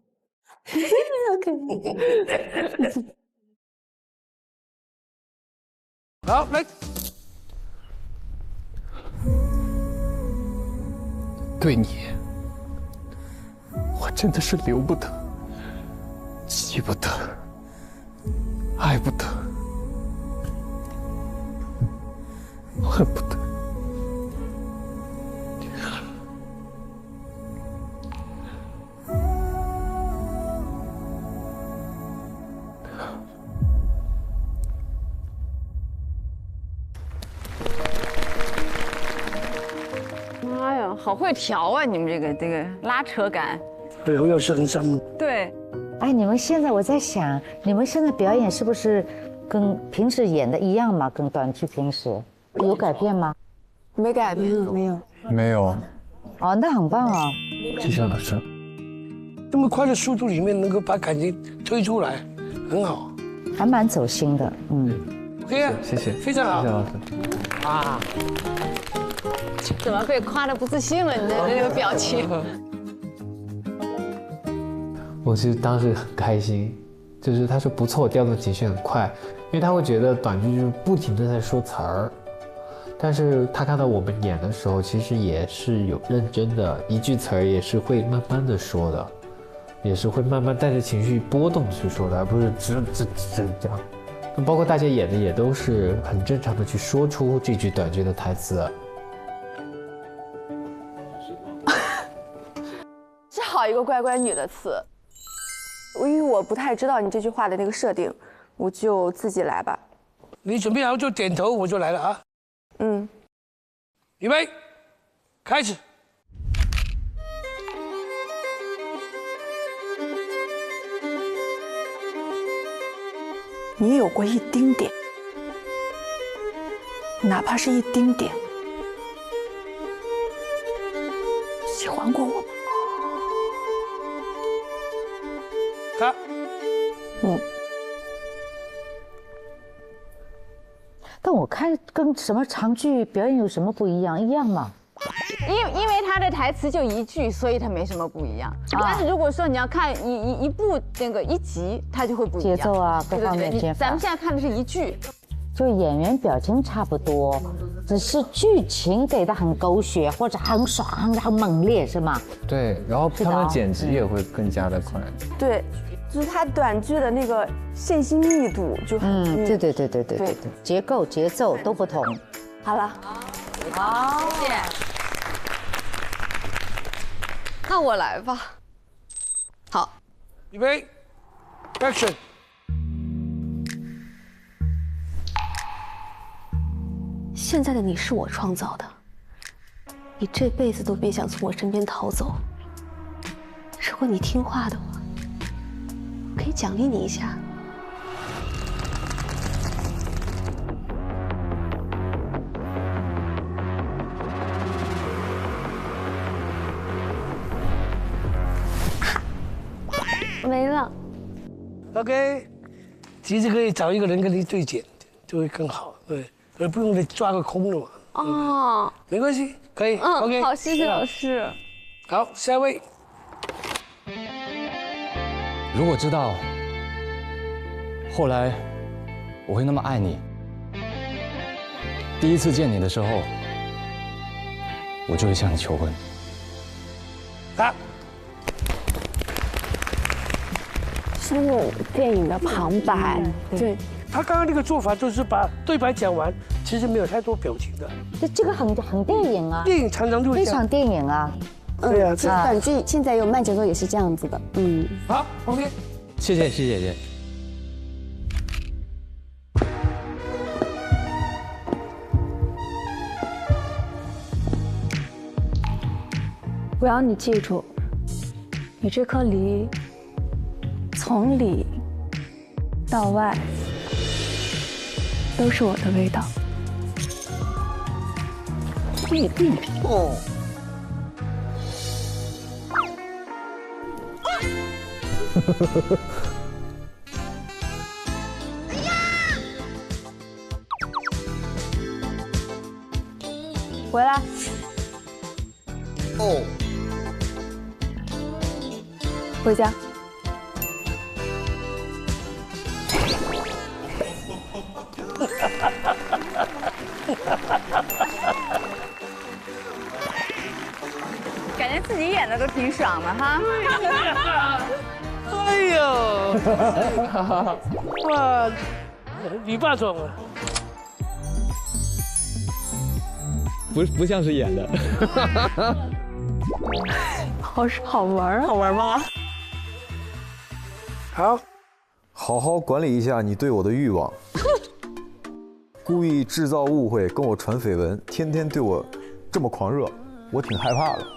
好，来。对你，我真的是留不得、气不得、爱不得、恨不得。妈呀，好会调啊！你们这个拉扯感。对，我要是很上。对。哎，你们现在我在想，你们现在表演是不是跟平时演的一样吗？跟短剧平时有改变吗？没改变，没有。没有。哦，那很棒啊！谢谢老师。这么快的速度里面能够把感情推出来，很好，还蛮走心的，对呀，谢谢，非常好，谢谢老师。啊！怎么被夸的不自信了？你的这个表情。我其实当时很开心，就是他说不错，调动情绪很快，因为他会觉得短剧就是不停的在说词儿，但是他看到我们演的时候，其实也是有认真的，一句词儿也是会慢慢的说的，也是会慢慢带着情绪波动去说的，而不是这样。包括大家演的也都是很正常的去说出这句短剧的台词。是好一个乖乖女的词。因为我不太知道你这句话的那个设定，我就自己来吧。你准备好就点头，我就来了啊。预备，开始。你有过一丁点，哪怕是一丁点，喜欢过我吗？他，但我看跟什么长剧表演有什么不一样？一样吗？因为他的台词就一句，所以他没什么不一样。但是如果说你要看一部那个一集，它就会不一样。节奏啊，各方面对，咱们现在看的是一句，就演员表情差不多，只是剧情给的很狗血或者很爽、很猛烈，是吗？对，然后他们剪辑也会更加的快。对，就是他短剧的那个信息密度就很。对，结构节奏都不同。好了，好，谢谢。那我来吧。好，预备 ，Action。现在的你是我创造的，你这辈子都别想从我身边逃走。如果你听话的话，我可以奖励你一下。没了。OK， 其实可以找一个人跟你对剪，就会更好，对，而不用你抓个空了嘛。哦，没关系，可以。OK， 好，谢谢老师。好，下一位。如果知道后来我会那么爱你，第一次见你的时候，我就会向你求婚。好。像那种电影的旁白。对，他刚刚那个做法就是把对白讲完，其实没有太多表情的。这个很电影啊，电影常常都会非常电影啊。对啊，这短剧现在有慢节奏也是这样子的。好 ，OK， 谢谢谢姐姐。我要你记住，你这颗梨，从里到外都是我的味道。哦。回来。哦。回家。感觉自己演的都挺爽的哈。哎呦！哇，你霸总啊！不像是演的。好玩啊！好玩吗？好，好好管理一下你对我的欲望。故意制造误会，跟我传绯闻，天天对我这么狂热，我挺害怕的。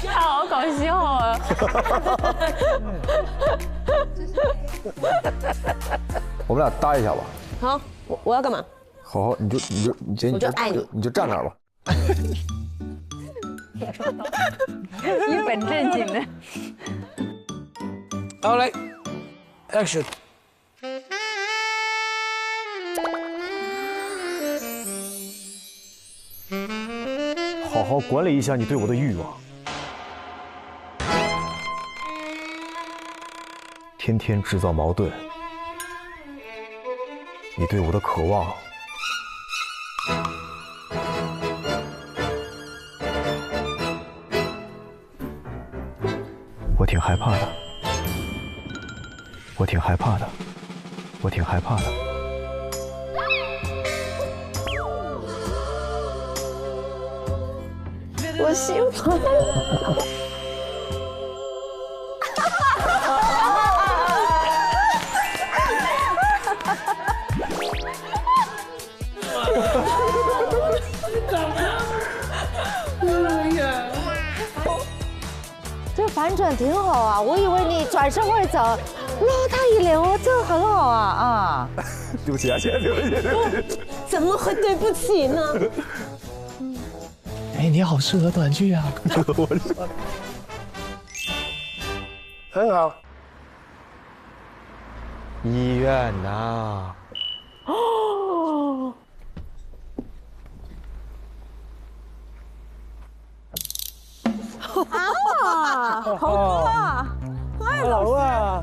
他好搞笑啊！我们俩搭一下吧。好，我要干嘛？好，你姐我就爱你，你就站那儿吧。一本正经的。好，来 ，Action。好好管理一下你对我的欲望，天天制造矛盾，你对我的渴望，我挺害怕的，我挺害怕的，我挺害怕的。我喜欢。这反转挺好啊，我以为你转身会走，拉他一脸，哦，这个很好啊。对不起啊，姐，对不起。怎么会对不起呢？哎，你好适合短剧啊！很好。医院呐。哦。啊，好多啊！哎，老啊。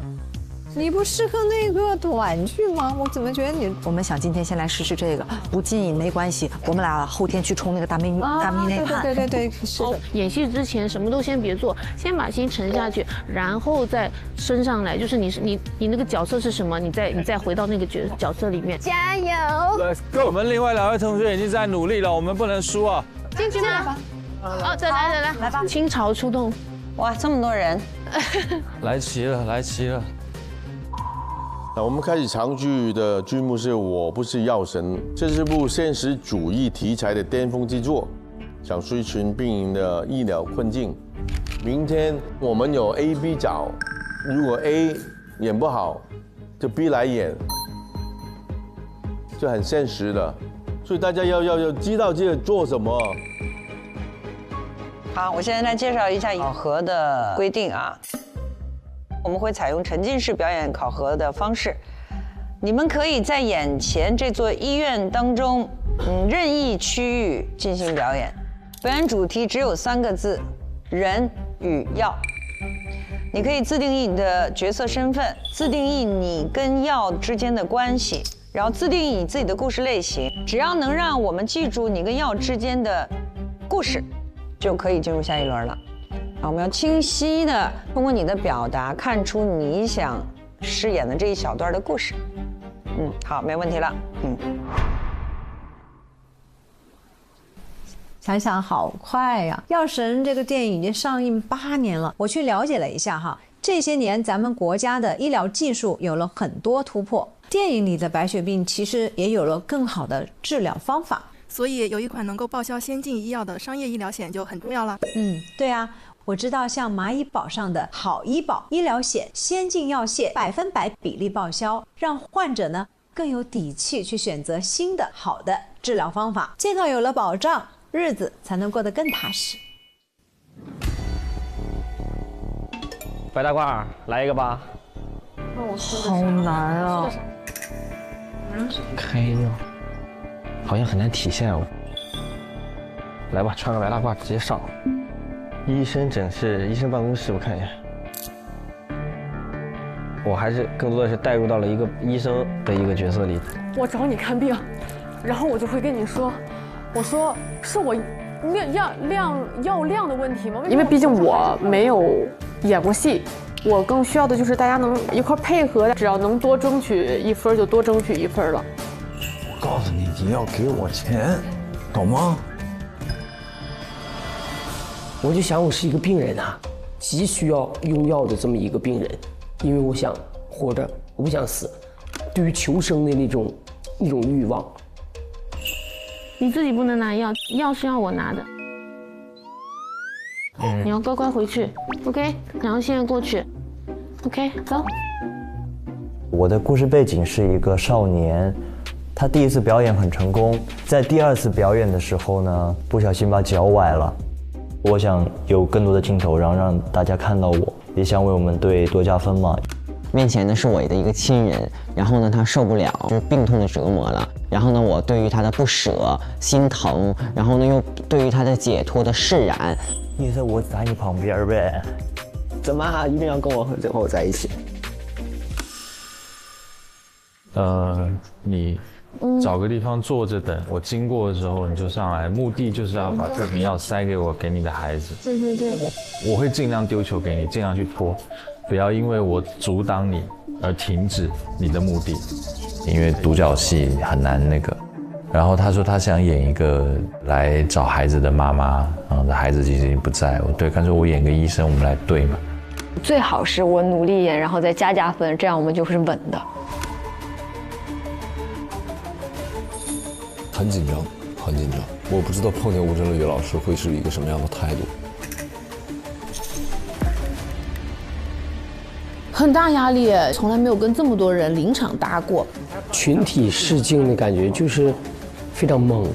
你不适合那个短剧吗？我怎么觉得你？我们想今天先来试试这个，不进瘾没关系，我们俩后天去冲那个大内涵。对，是的。演戏之前什么都先别做，先把心沉下去，然后再升上来。就是你那个角色是什么，你再回到那个角色里面。加油 ！Let's go！ 我们另外2位同学已经在努力了，我们不能输啊！进去吧。哦，再来吧！倾巢出动。哇，这么多人！来齐了。那我们开始长剧的剧目是《我不是药神》，这是部现实主义题材的巅峰之作，讲述一群病人的医疗困境。明天我们有 A、B 角，如果 A 演不好，就 B 来演，就很现实的，所以大家要知道这个做什么。好，我现在来介绍一下考核的规定啊。我们会采用沉浸式表演考核的方式，你们可以在眼前这座医院当中，任意区域进行表演。表演主题只有3个字：人与药。你可以自定义你的角色身份，自定义你跟药之间的关系，然后自定义你自己的故事类型。只要能让我们记住你跟药之间的故事，就可以进入下一轮了。好，我们要清晰的通过你的表达看出你想饰演的这一小段的故事。好，没问题了。想想好快呀！《药神》这个电影已经上映8年了，我去了解了一下哈，这些年咱们国家的医疗技术有了很多突破，电影里的白血病其实也有了更好的治疗方法。所以有一款能够报销先进医药的商业医疗险就很重要了。对啊，我知道像蚂蚁宝上的好医保医疗险，先进药械100%比例报销，让患者呢更有底气去选择新的好的治疗方法，健康有了保障，日子才能过得更踏实。白大褂，来一个吧。好难啊！开药好像很难体现哦。来吧，穿个白大褂直接上。医生诊室、医生办公室，我看一下。我还是更多的是带入到了一个医生的一个角色里。我找你看病，然后我就会跟你说，我说是我药量的问题吗？因为毕竟我没有演过戏，我更需要的就是大家能一块配合，只要能多争取1分就多争取1分了。我告诉你，你要给我钱，懂吗？我就想我是一个病人啊，急需要用药的这么一个病人，因为我想活着，我不想死，对于求生的那种欲望。你自己不能拿药，药是要我拿的。你要乖乖回去 ，OK？ 然后现在过去 ，OK？ 走。我的故事背景是一个少年，他第一次表演很成功，在第2次表演的时候呢，不小心把脚崴了。我想有更多的镜头，然后让大家看到我，也想为我们队多加分嘛。面前呢是我的一个亲人，然后呢他受不了，就是病痛的折磨了。然后呢我对于他的不舍、心疼，然后呢又对于他的解脱的释然。意思我在你旁边呗，怎么一定要跟我在一起？你找个地方坐着等，我经过的时候你就上来，目的就是要把这瓶药塞给我，给你的孩子。对。我会尽量丢球给你，尽量去拖，不要因为我阻挡你而停止你的目的。因为独角戏很难那个，然后他说他想演一个来找孩子的妈妈，然后孩子其实已经不在，干脆我演个医生，我们来对嘛。最好是我努力演，然后再加分，这样我们就是稳的。很紧张，很紧张。我不知道碰见吴镇宇老师会是一个什么样的态度。很大压力，从来没有跟这么多人临场搭过。群体试镜的感觉就是非常懵，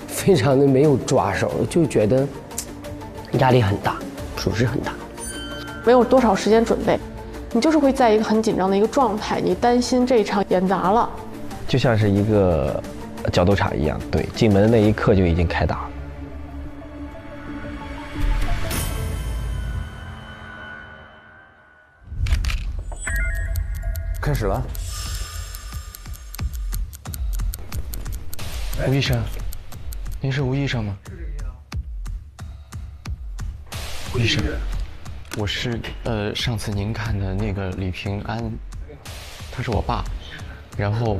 非常的没有抓手，就觉得压力很大，属实很大。没有多少时间准备，你就是会在一个很紧张的一个状态，你担心这一场演砸了，就像是一个角斗场一样，对，进门的那一刻就已经开打了。开始了。吴医生，您是吴医生吗？吴医生，我是上次您看的那个李平安，他是我爸，然后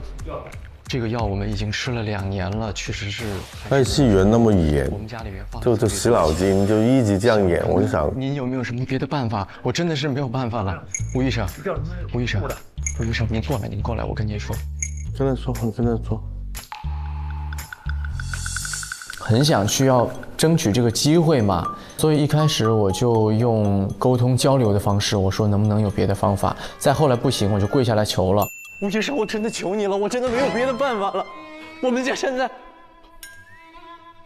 这个药我们已经吃了2年了，确实是。爱戏园那么演，我们家里面放就死脑筋，就一直这样演，我就想。您有没有什么别的办法？我真的是没有办法了，吴医生，吴医生，吴医生，您过来，我跟您说。跟他说。很想需要争取这个机会嘛，所以一开始我就用沟通交流的方式，我说能不能有别的方法。再后来不行，我就跪下来求了。吴医生，我真的求你了，我真的没有别的办法了。我们家现在，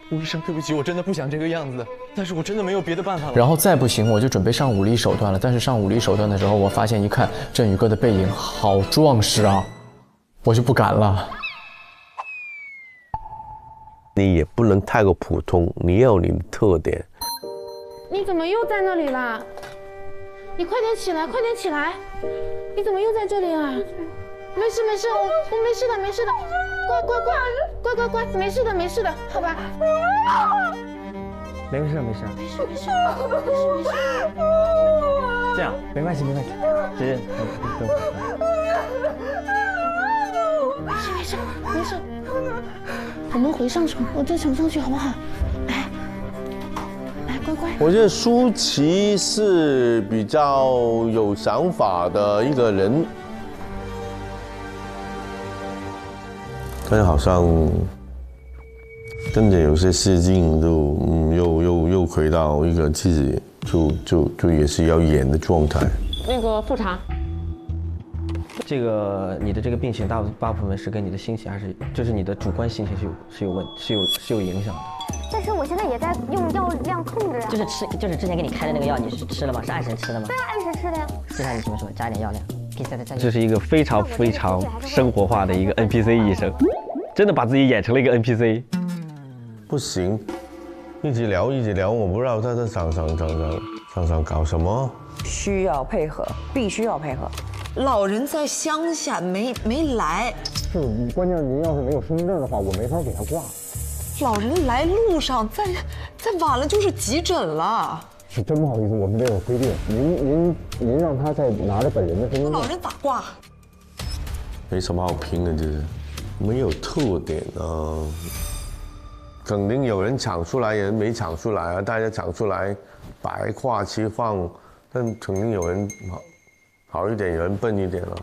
吴医生，对不起，我真的不想这个样子的，但是我真的没有别的办法了。然后再不行，我就准备上武力手段了。但是上武力手段的时候，我发现一看振宇哥的背影好壮实啊，我就不敢了。你也不能太过普通，你要有你的特点。你怎么又在那里啦？你快点起来，快点起来！你怎么又在这里啊？没事，我没事的，乖，没事的，好吧？没事。这样没关系，直接没事，我们回上床，我再躺上去好不好？来，乖乖。我觉得舒淇是比较有想法的一个人，但好像跟着有些事情都又回到一个自己就也是要演的状态。那个复查。这个你的这个病情大部分是跟你的心情还是就是你的主观心情是有影响的。但是我现在也在用药量控制啊。就是之前给你开的那个药，你是吃了吗？是按时吃的吗？对啊，按时吃的呀。就像你什么说，加一点药量，比赛的加。这是一个非常生活化的一个 NPC 医生，真的把自己演成了一个 NPC。不行，一直聊，我不知道他在场搞什么。需要配合，必须要配合。老人在乡下没来，是关键您要是没有身份证的话，我没法给他挂。老人来路上，再晚了就是急诊了。是真不好意思，我们这有规定，您让他再拿着本人的身份证。老人咋挂？没什么好评的，就是没有特点啊。肯定有人抢出来，有人没抢出来啊。大家抢出来，白话期放，但肯定有人好一点，有人笨一点了。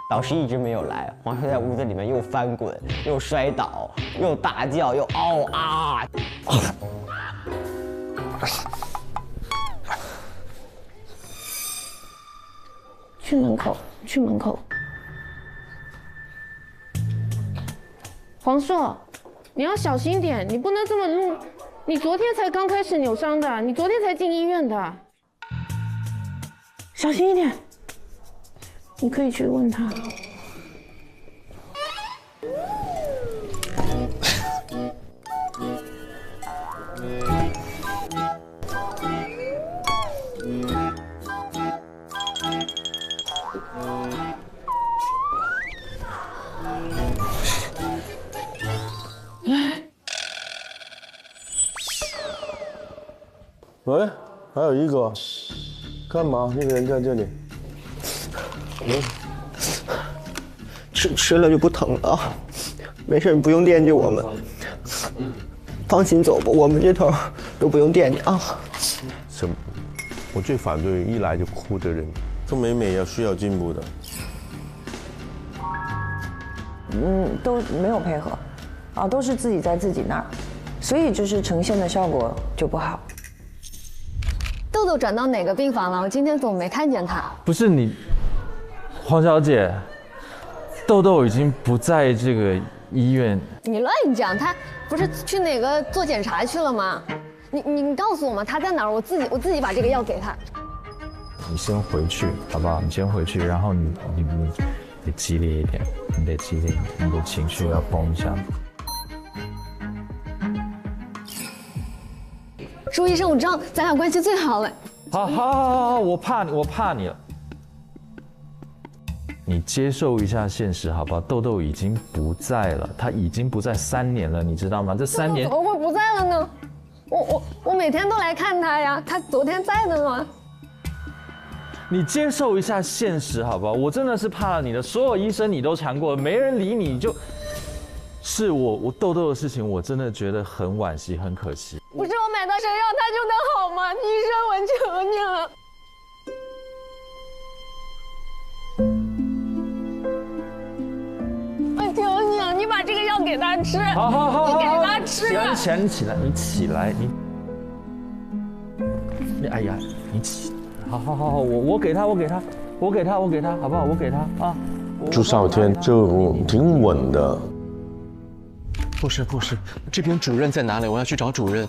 老师一直没有来，黄少在屋子里面又翻滚，又摔倒，又大叫，又嗷啊！去门口。黄硕，你要小心点，你不能这么录。你昨天才刚开始扭伤的，你昨天才进医院的。小心一点。你可以去问他。喂，还有一个，干嘛？那个人在这里。吃了就不疼了，没事，不用惦记我们，放心走吧，我们这头都不用惦记啊。什么？我最反对一来就哭的人，做美也需要进步的。都没有配合，啊，都是自己在自己那儿，所以就是呈现的效果就不好。豆豆转到哪个病房了？我今天怎么没看见他？不是你，黄小姐。豆豆已经不在这个医院。你乱讲，他不是去哪个做检查去了吗？你告诉我嘛，他在哪儿？我自己把这个药给他。你先回去，好不好？你先回去，然后你得激烈一点，你得激烈一点，你的情绪要绷一下。朱医生，我知道咱俩关系最好了。好，我怕你了。你接受一下现实，好不好？豆豆已经不在了，他已经不在3年了，你知道吗？这3年怎么会不在了呢？我每天都来看他呀，他昨天在的吗？你接受一下现实，好不好？我真的是怕了你的，所有医生你都缠过，没人理你，就是我豆豆的事情，我真的觉得很惋惜，很可惜。不是我买到谁药他就能好吗？医生，我求你了。求你了，你把这个药给他吃。好，你给他吃。你起来，你哎呀，你起来。好，我给他，好不好？我给他啊。朱少天就挺稳的。不是，这边主任在哪里？我要去找主任。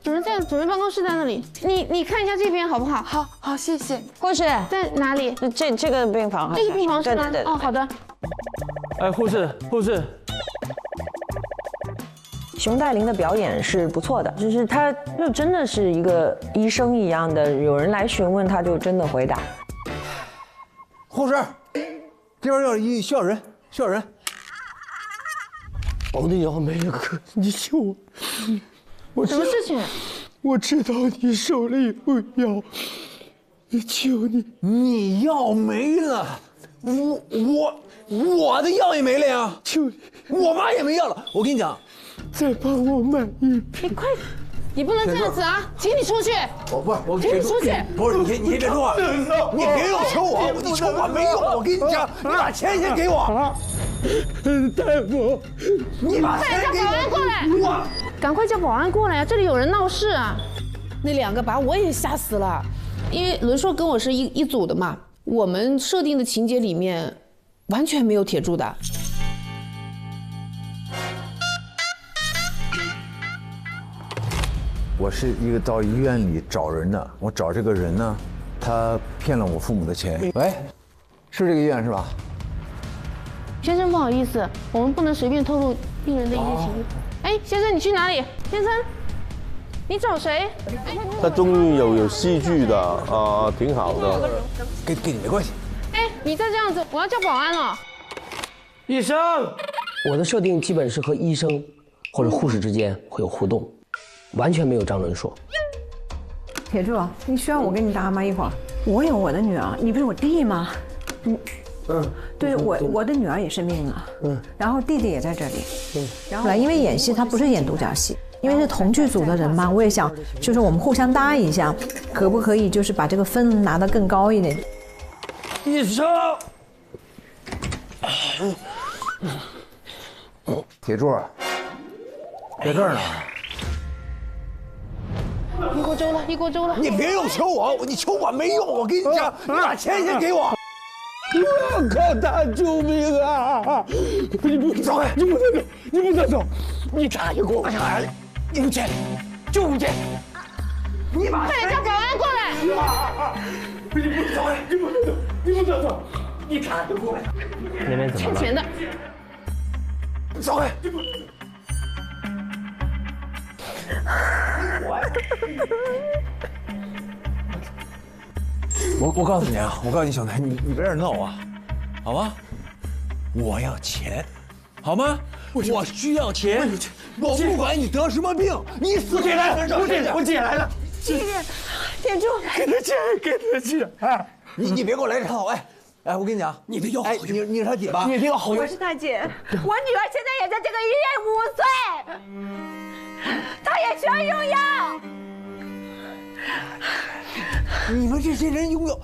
主任在主任办公室在那里，你看一下这边好不好？好，谢谢。护士在哪里？这个病房，这个病房是吗？对。哦，好的。哎，护士。熊黛林的表演是不错的，就是她就真的是一个医生一样的，有人来询问，她就真的回答。护士，这边需要人。我的腰没了，你救我！什么事情？我知道你手里有药，求你，你药没了，我的药也没了呀！求你，我妈也没药了。我跟你讲，再帮我买一瓶。你快，你不能这样子啊！请你出去。我请你出去。不是你别说话，你别要求我，你求我没用。我跟你讲，你把钱先给我。大夫，你把钱给我。快叫保安过来！赶快叫保安过来啊！这里有人闹事啊！那2个把我也吓死了，因为轮硕跟我是一组的嘛，我们设定的情节里面完全没有铁柱的。我是一个到医院里找人的，我找这个人呢，他骗了我父母的钱。喂，是这个医院是吧？先生，不好意思，我们不能随便透露病人的一些情绪。哎，先生，你去哪里？先生，你找谁？他终于有戏剧的啊，挺好的。跟你没关系。哎，你再这样子，我要叫保安了。医生，我的设定基本是和医生或者护士之间会有互动，完全没有张伦硕。铁柱，你需要我给你搭吗？一会儿，我有我的女儿，你不是我弟吗？对我的女儿也生病了，然后弟弟也在这里，然后因为演戏他不是演独角戏，因为是同剧组的人嘛，我也想就是我们互相搭一下，可不可以就是把这个分拿得更高一点？医生，铁柱，在这儿呢。一锅粥了。你别又求我，你求我没用。我跟你讲，你把钱先给我。我靠他救命啊！你不走，你不能走，你查一锅，你不钱，就不钱，你把快点叫保安过来！你不走，你不能走，你查一锅。那边怎么了？欠钱的。走开！我告诉你啊，小南，你别在这闹啊，好吗？我要钱，好吗？我需要钱，我不管你得什么病，你死给来，我姐来了，铁柱，给他钱，你别给我来这套，哎，我跟你讲，你的药，哎，你是他姐吧？你的药好用。我是他姐，我女儿现在也在这个医院5岁，她也需要用药。你们这些人用药，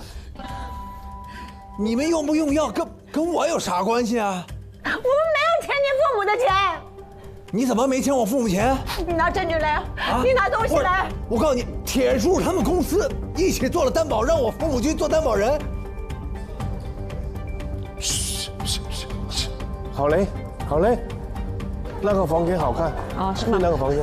你们用不用药跟我有啥关系啊？我们没有欠你父母的钱。你怎么没欠我父母钱？你拿证据来，你拿东西来。我告诉你，铁柱他们公司一起做了担保，让我父母去做担保人。好嘞，那个房间好看啊，是吗？那个房间。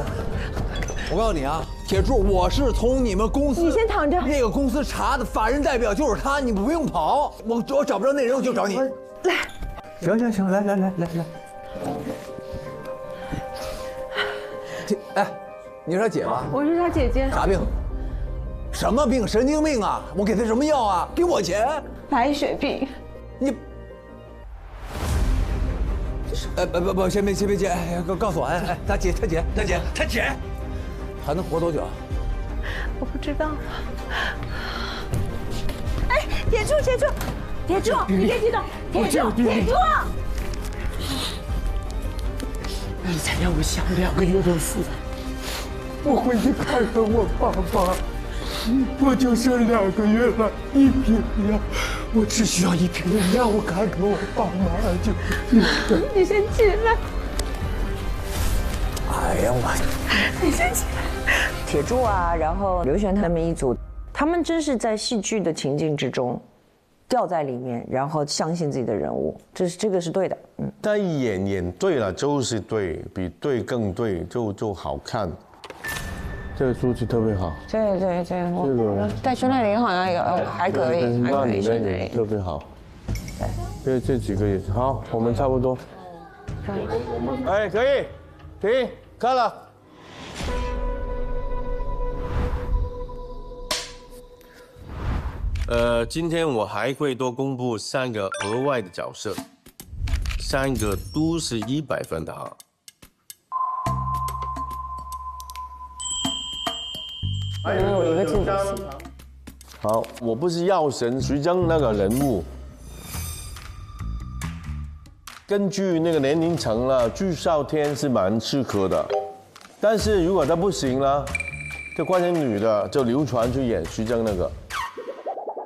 我告诉你啊，铁柱，我是从你们公司，你先躺着。那个公司查的法人代表就是他，你们不用跑。我找不着那人，我就找你。来，行，来。哎，你是他姐吧？我是他姐姐。啥病？什么病？神经病啊！我给他什么药啊？给我钱。白血病。你。不，先别接，告诉我，他姐，还能活多久？我不知道。哎，铁柱，你别激动，铁柱。你才让我享2个月的福，我回去看看我爸爸。我就剩2个月了，1瓶药，我只需要1瓶药，我看看我爸妈就。你先起来。哎呀我！你先起来。铁柱啊，然后刘璇他们一组他们真是在戏剧的情境之中掉在里面，然后相信自己的人物，这个是对的。但演对了就是对，比对更对，就好看。这个书记特别好。对，我带去那里好像也还可以，还可以。那里特别好。对，这几个也好，我们差不多。哎，可以，停，看了。今天我还会多公布3个额外的角色，3个都是100分的哈。还有一个镜头。好，我不是药神徐峥那个人物，根据那个年龄层了，具少天是蛮适合的，但是如果他不行了，就换成女的，就流传去演徐峥那个。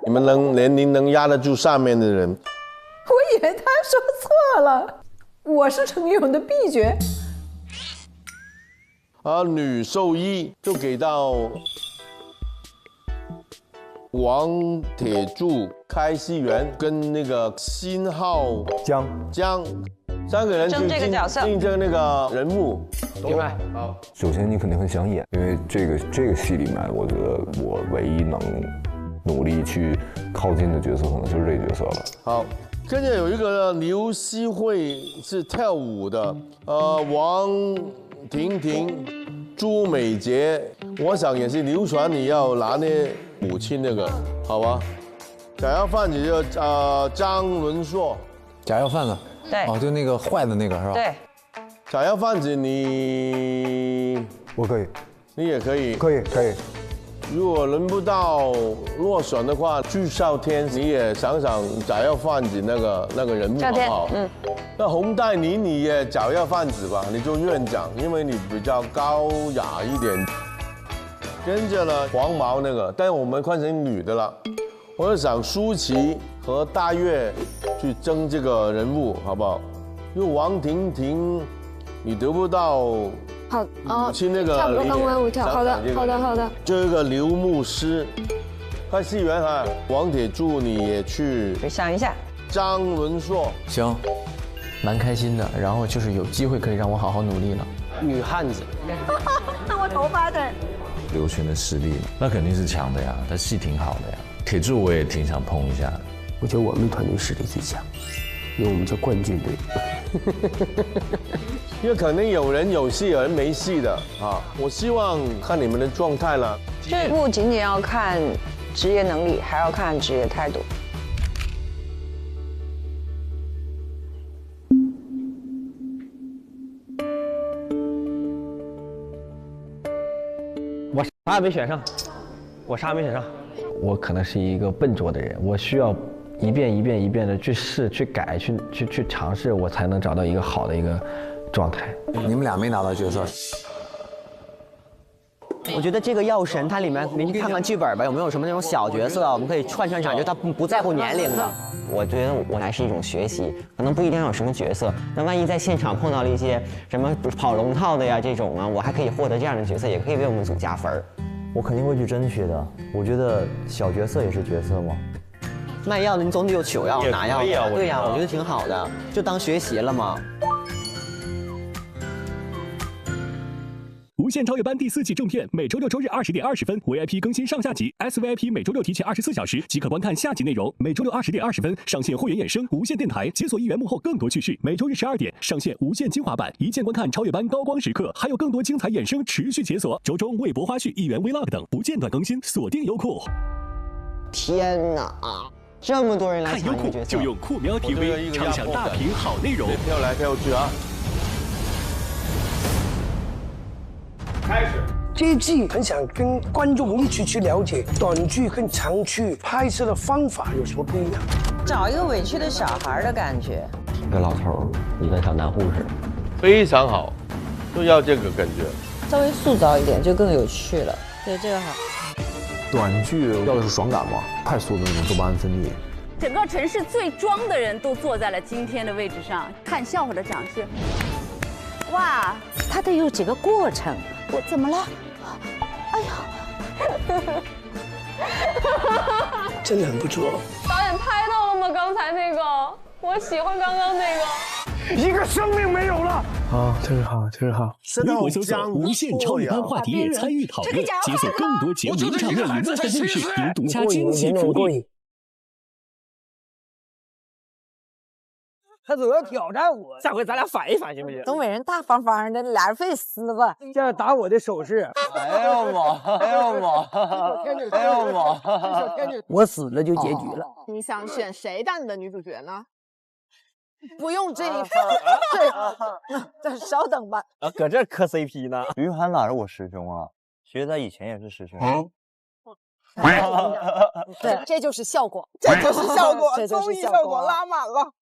你们年龄能压得住上面的人？我以为他说错了，我是程勇的秘诀。女兽医就给到王铁柱、开熙元跟那个辛浩江3个人去竞争那个人物。明白。好，首先你肯定很想演，因为这个戏里面，我觉得我唯一能努力去靠近的角色，可能就是这个角色了。好，跟着有一个刘希慧是跳舞的，王婷婷、朱美杰，我想也是流传你要拿捏母亲那个，好吧？假药贩子就张伦硕，假药贩子，对，哦，就那个坏的那个是吧？对，假药贩子我可以，你也可以，可以。如果轮不到落选的话，具少天你也想想假药贩子那个人物好不好？那洪黛妮你也假药贩子吧，你做院长，因为你比较高雅一点。跟着呢黄毛那个，但是我们换成女的了，我就想舒淇和大月去争这个人物，好不好？因为王婷婷你得不到。好母亲那个差不多刚完舞跳，好的。就一个刘牧师，看戏员哈，王铁柱你也去想一下，张伦硕行，蛮开心的。然后就是有机会可以让我好好努力了。女汉子，我头发的。刘璇的实力那肯定是强的呀，他戏挺好的呀。铁柱我也挺想碰一下的。我觉得我们团队实力最强，因为我们叫冠军队。因为肯定有人有戏，有人没戏的啊！我希望看你们的状态了。这不仅仅要看职业能力，还要看职业态度。我啥也没选上，我可能是一个笨拙的人，我需要一遍一遍的去试、去改、去尝试，我才能找到一个好的一个状态。你们俩没拿到角色。我觉得这个药神，它里面您去看看剧本吧，有没有什么那种小角色，我们可以串场，就他不在乎年龄的。我觉得我来是一种学习，可能不一定要有什么角色。那万一在现场碰到了一些什么跑龙套的呀这种啊，我还可以获得这样的角色，也可以为我们组加分。我肯定会去争取的。我觉得小角色也是角色嘛。卖药的你总得有求药拿药的，对呀，我觉得挺好的，就当学习了嘛。无限超越班第4季正片，每周6周日20点20分 ，VIP 更新上下集 ，SVIP 每周6提前24小时即可观看下集内容。每周6 20点20分上线会员衍生无限电台，解锁一元幕后更多趣事。每周日12点上线无限精华版，一键观看超越班高光时刻，还有更多精彩衍生持续解锁。周中微博花絮、一元 Vlog 等不间断更新，锁定优酷。天哪！这么多人来看优酷就用酷喵 TV 畅享大屏好内容。跳来跳去啊！开始。这一季很想跟观众一起去了解短剧跟长剧拍摄的方法有什么不一样。找一个委屈的小孩的感觉。一个老头，一个小男护士，非常好，就要这个感觉。稍微塑造一点就更有趣了。对，这个好。短剧要的是爽感嘛，快速的那种多巴胺分泌。整个城市最装的人都坐在了今天的位置上，看笑话的掌声。哇，他得有几个过程。我怎么了？哎呀！真的很不错。导演拍到了吗？刚才那个，我喜欢刚刚那个。一个生命没有了。好，这个好，这个好。微博搜索无限超越班话题，参与讨论，解锁更多节目名场面与幕后故事，由独家惊喜福利。他总要挑战我，下回咱俩反一反行不行？东北人大方方的，俩人非撕吧，这样打我的手势。哎呦妈！哎呦妈！哎呦妈！我死了就结局了。你想选谁当你的女主角呢？不用这稍等吧。啊，搁这磕 CP 呢？于涵哪是我师兄啊？其实他以前也是师兄。对，这就是效果，这就是效果，这就是综艺效果拉满了。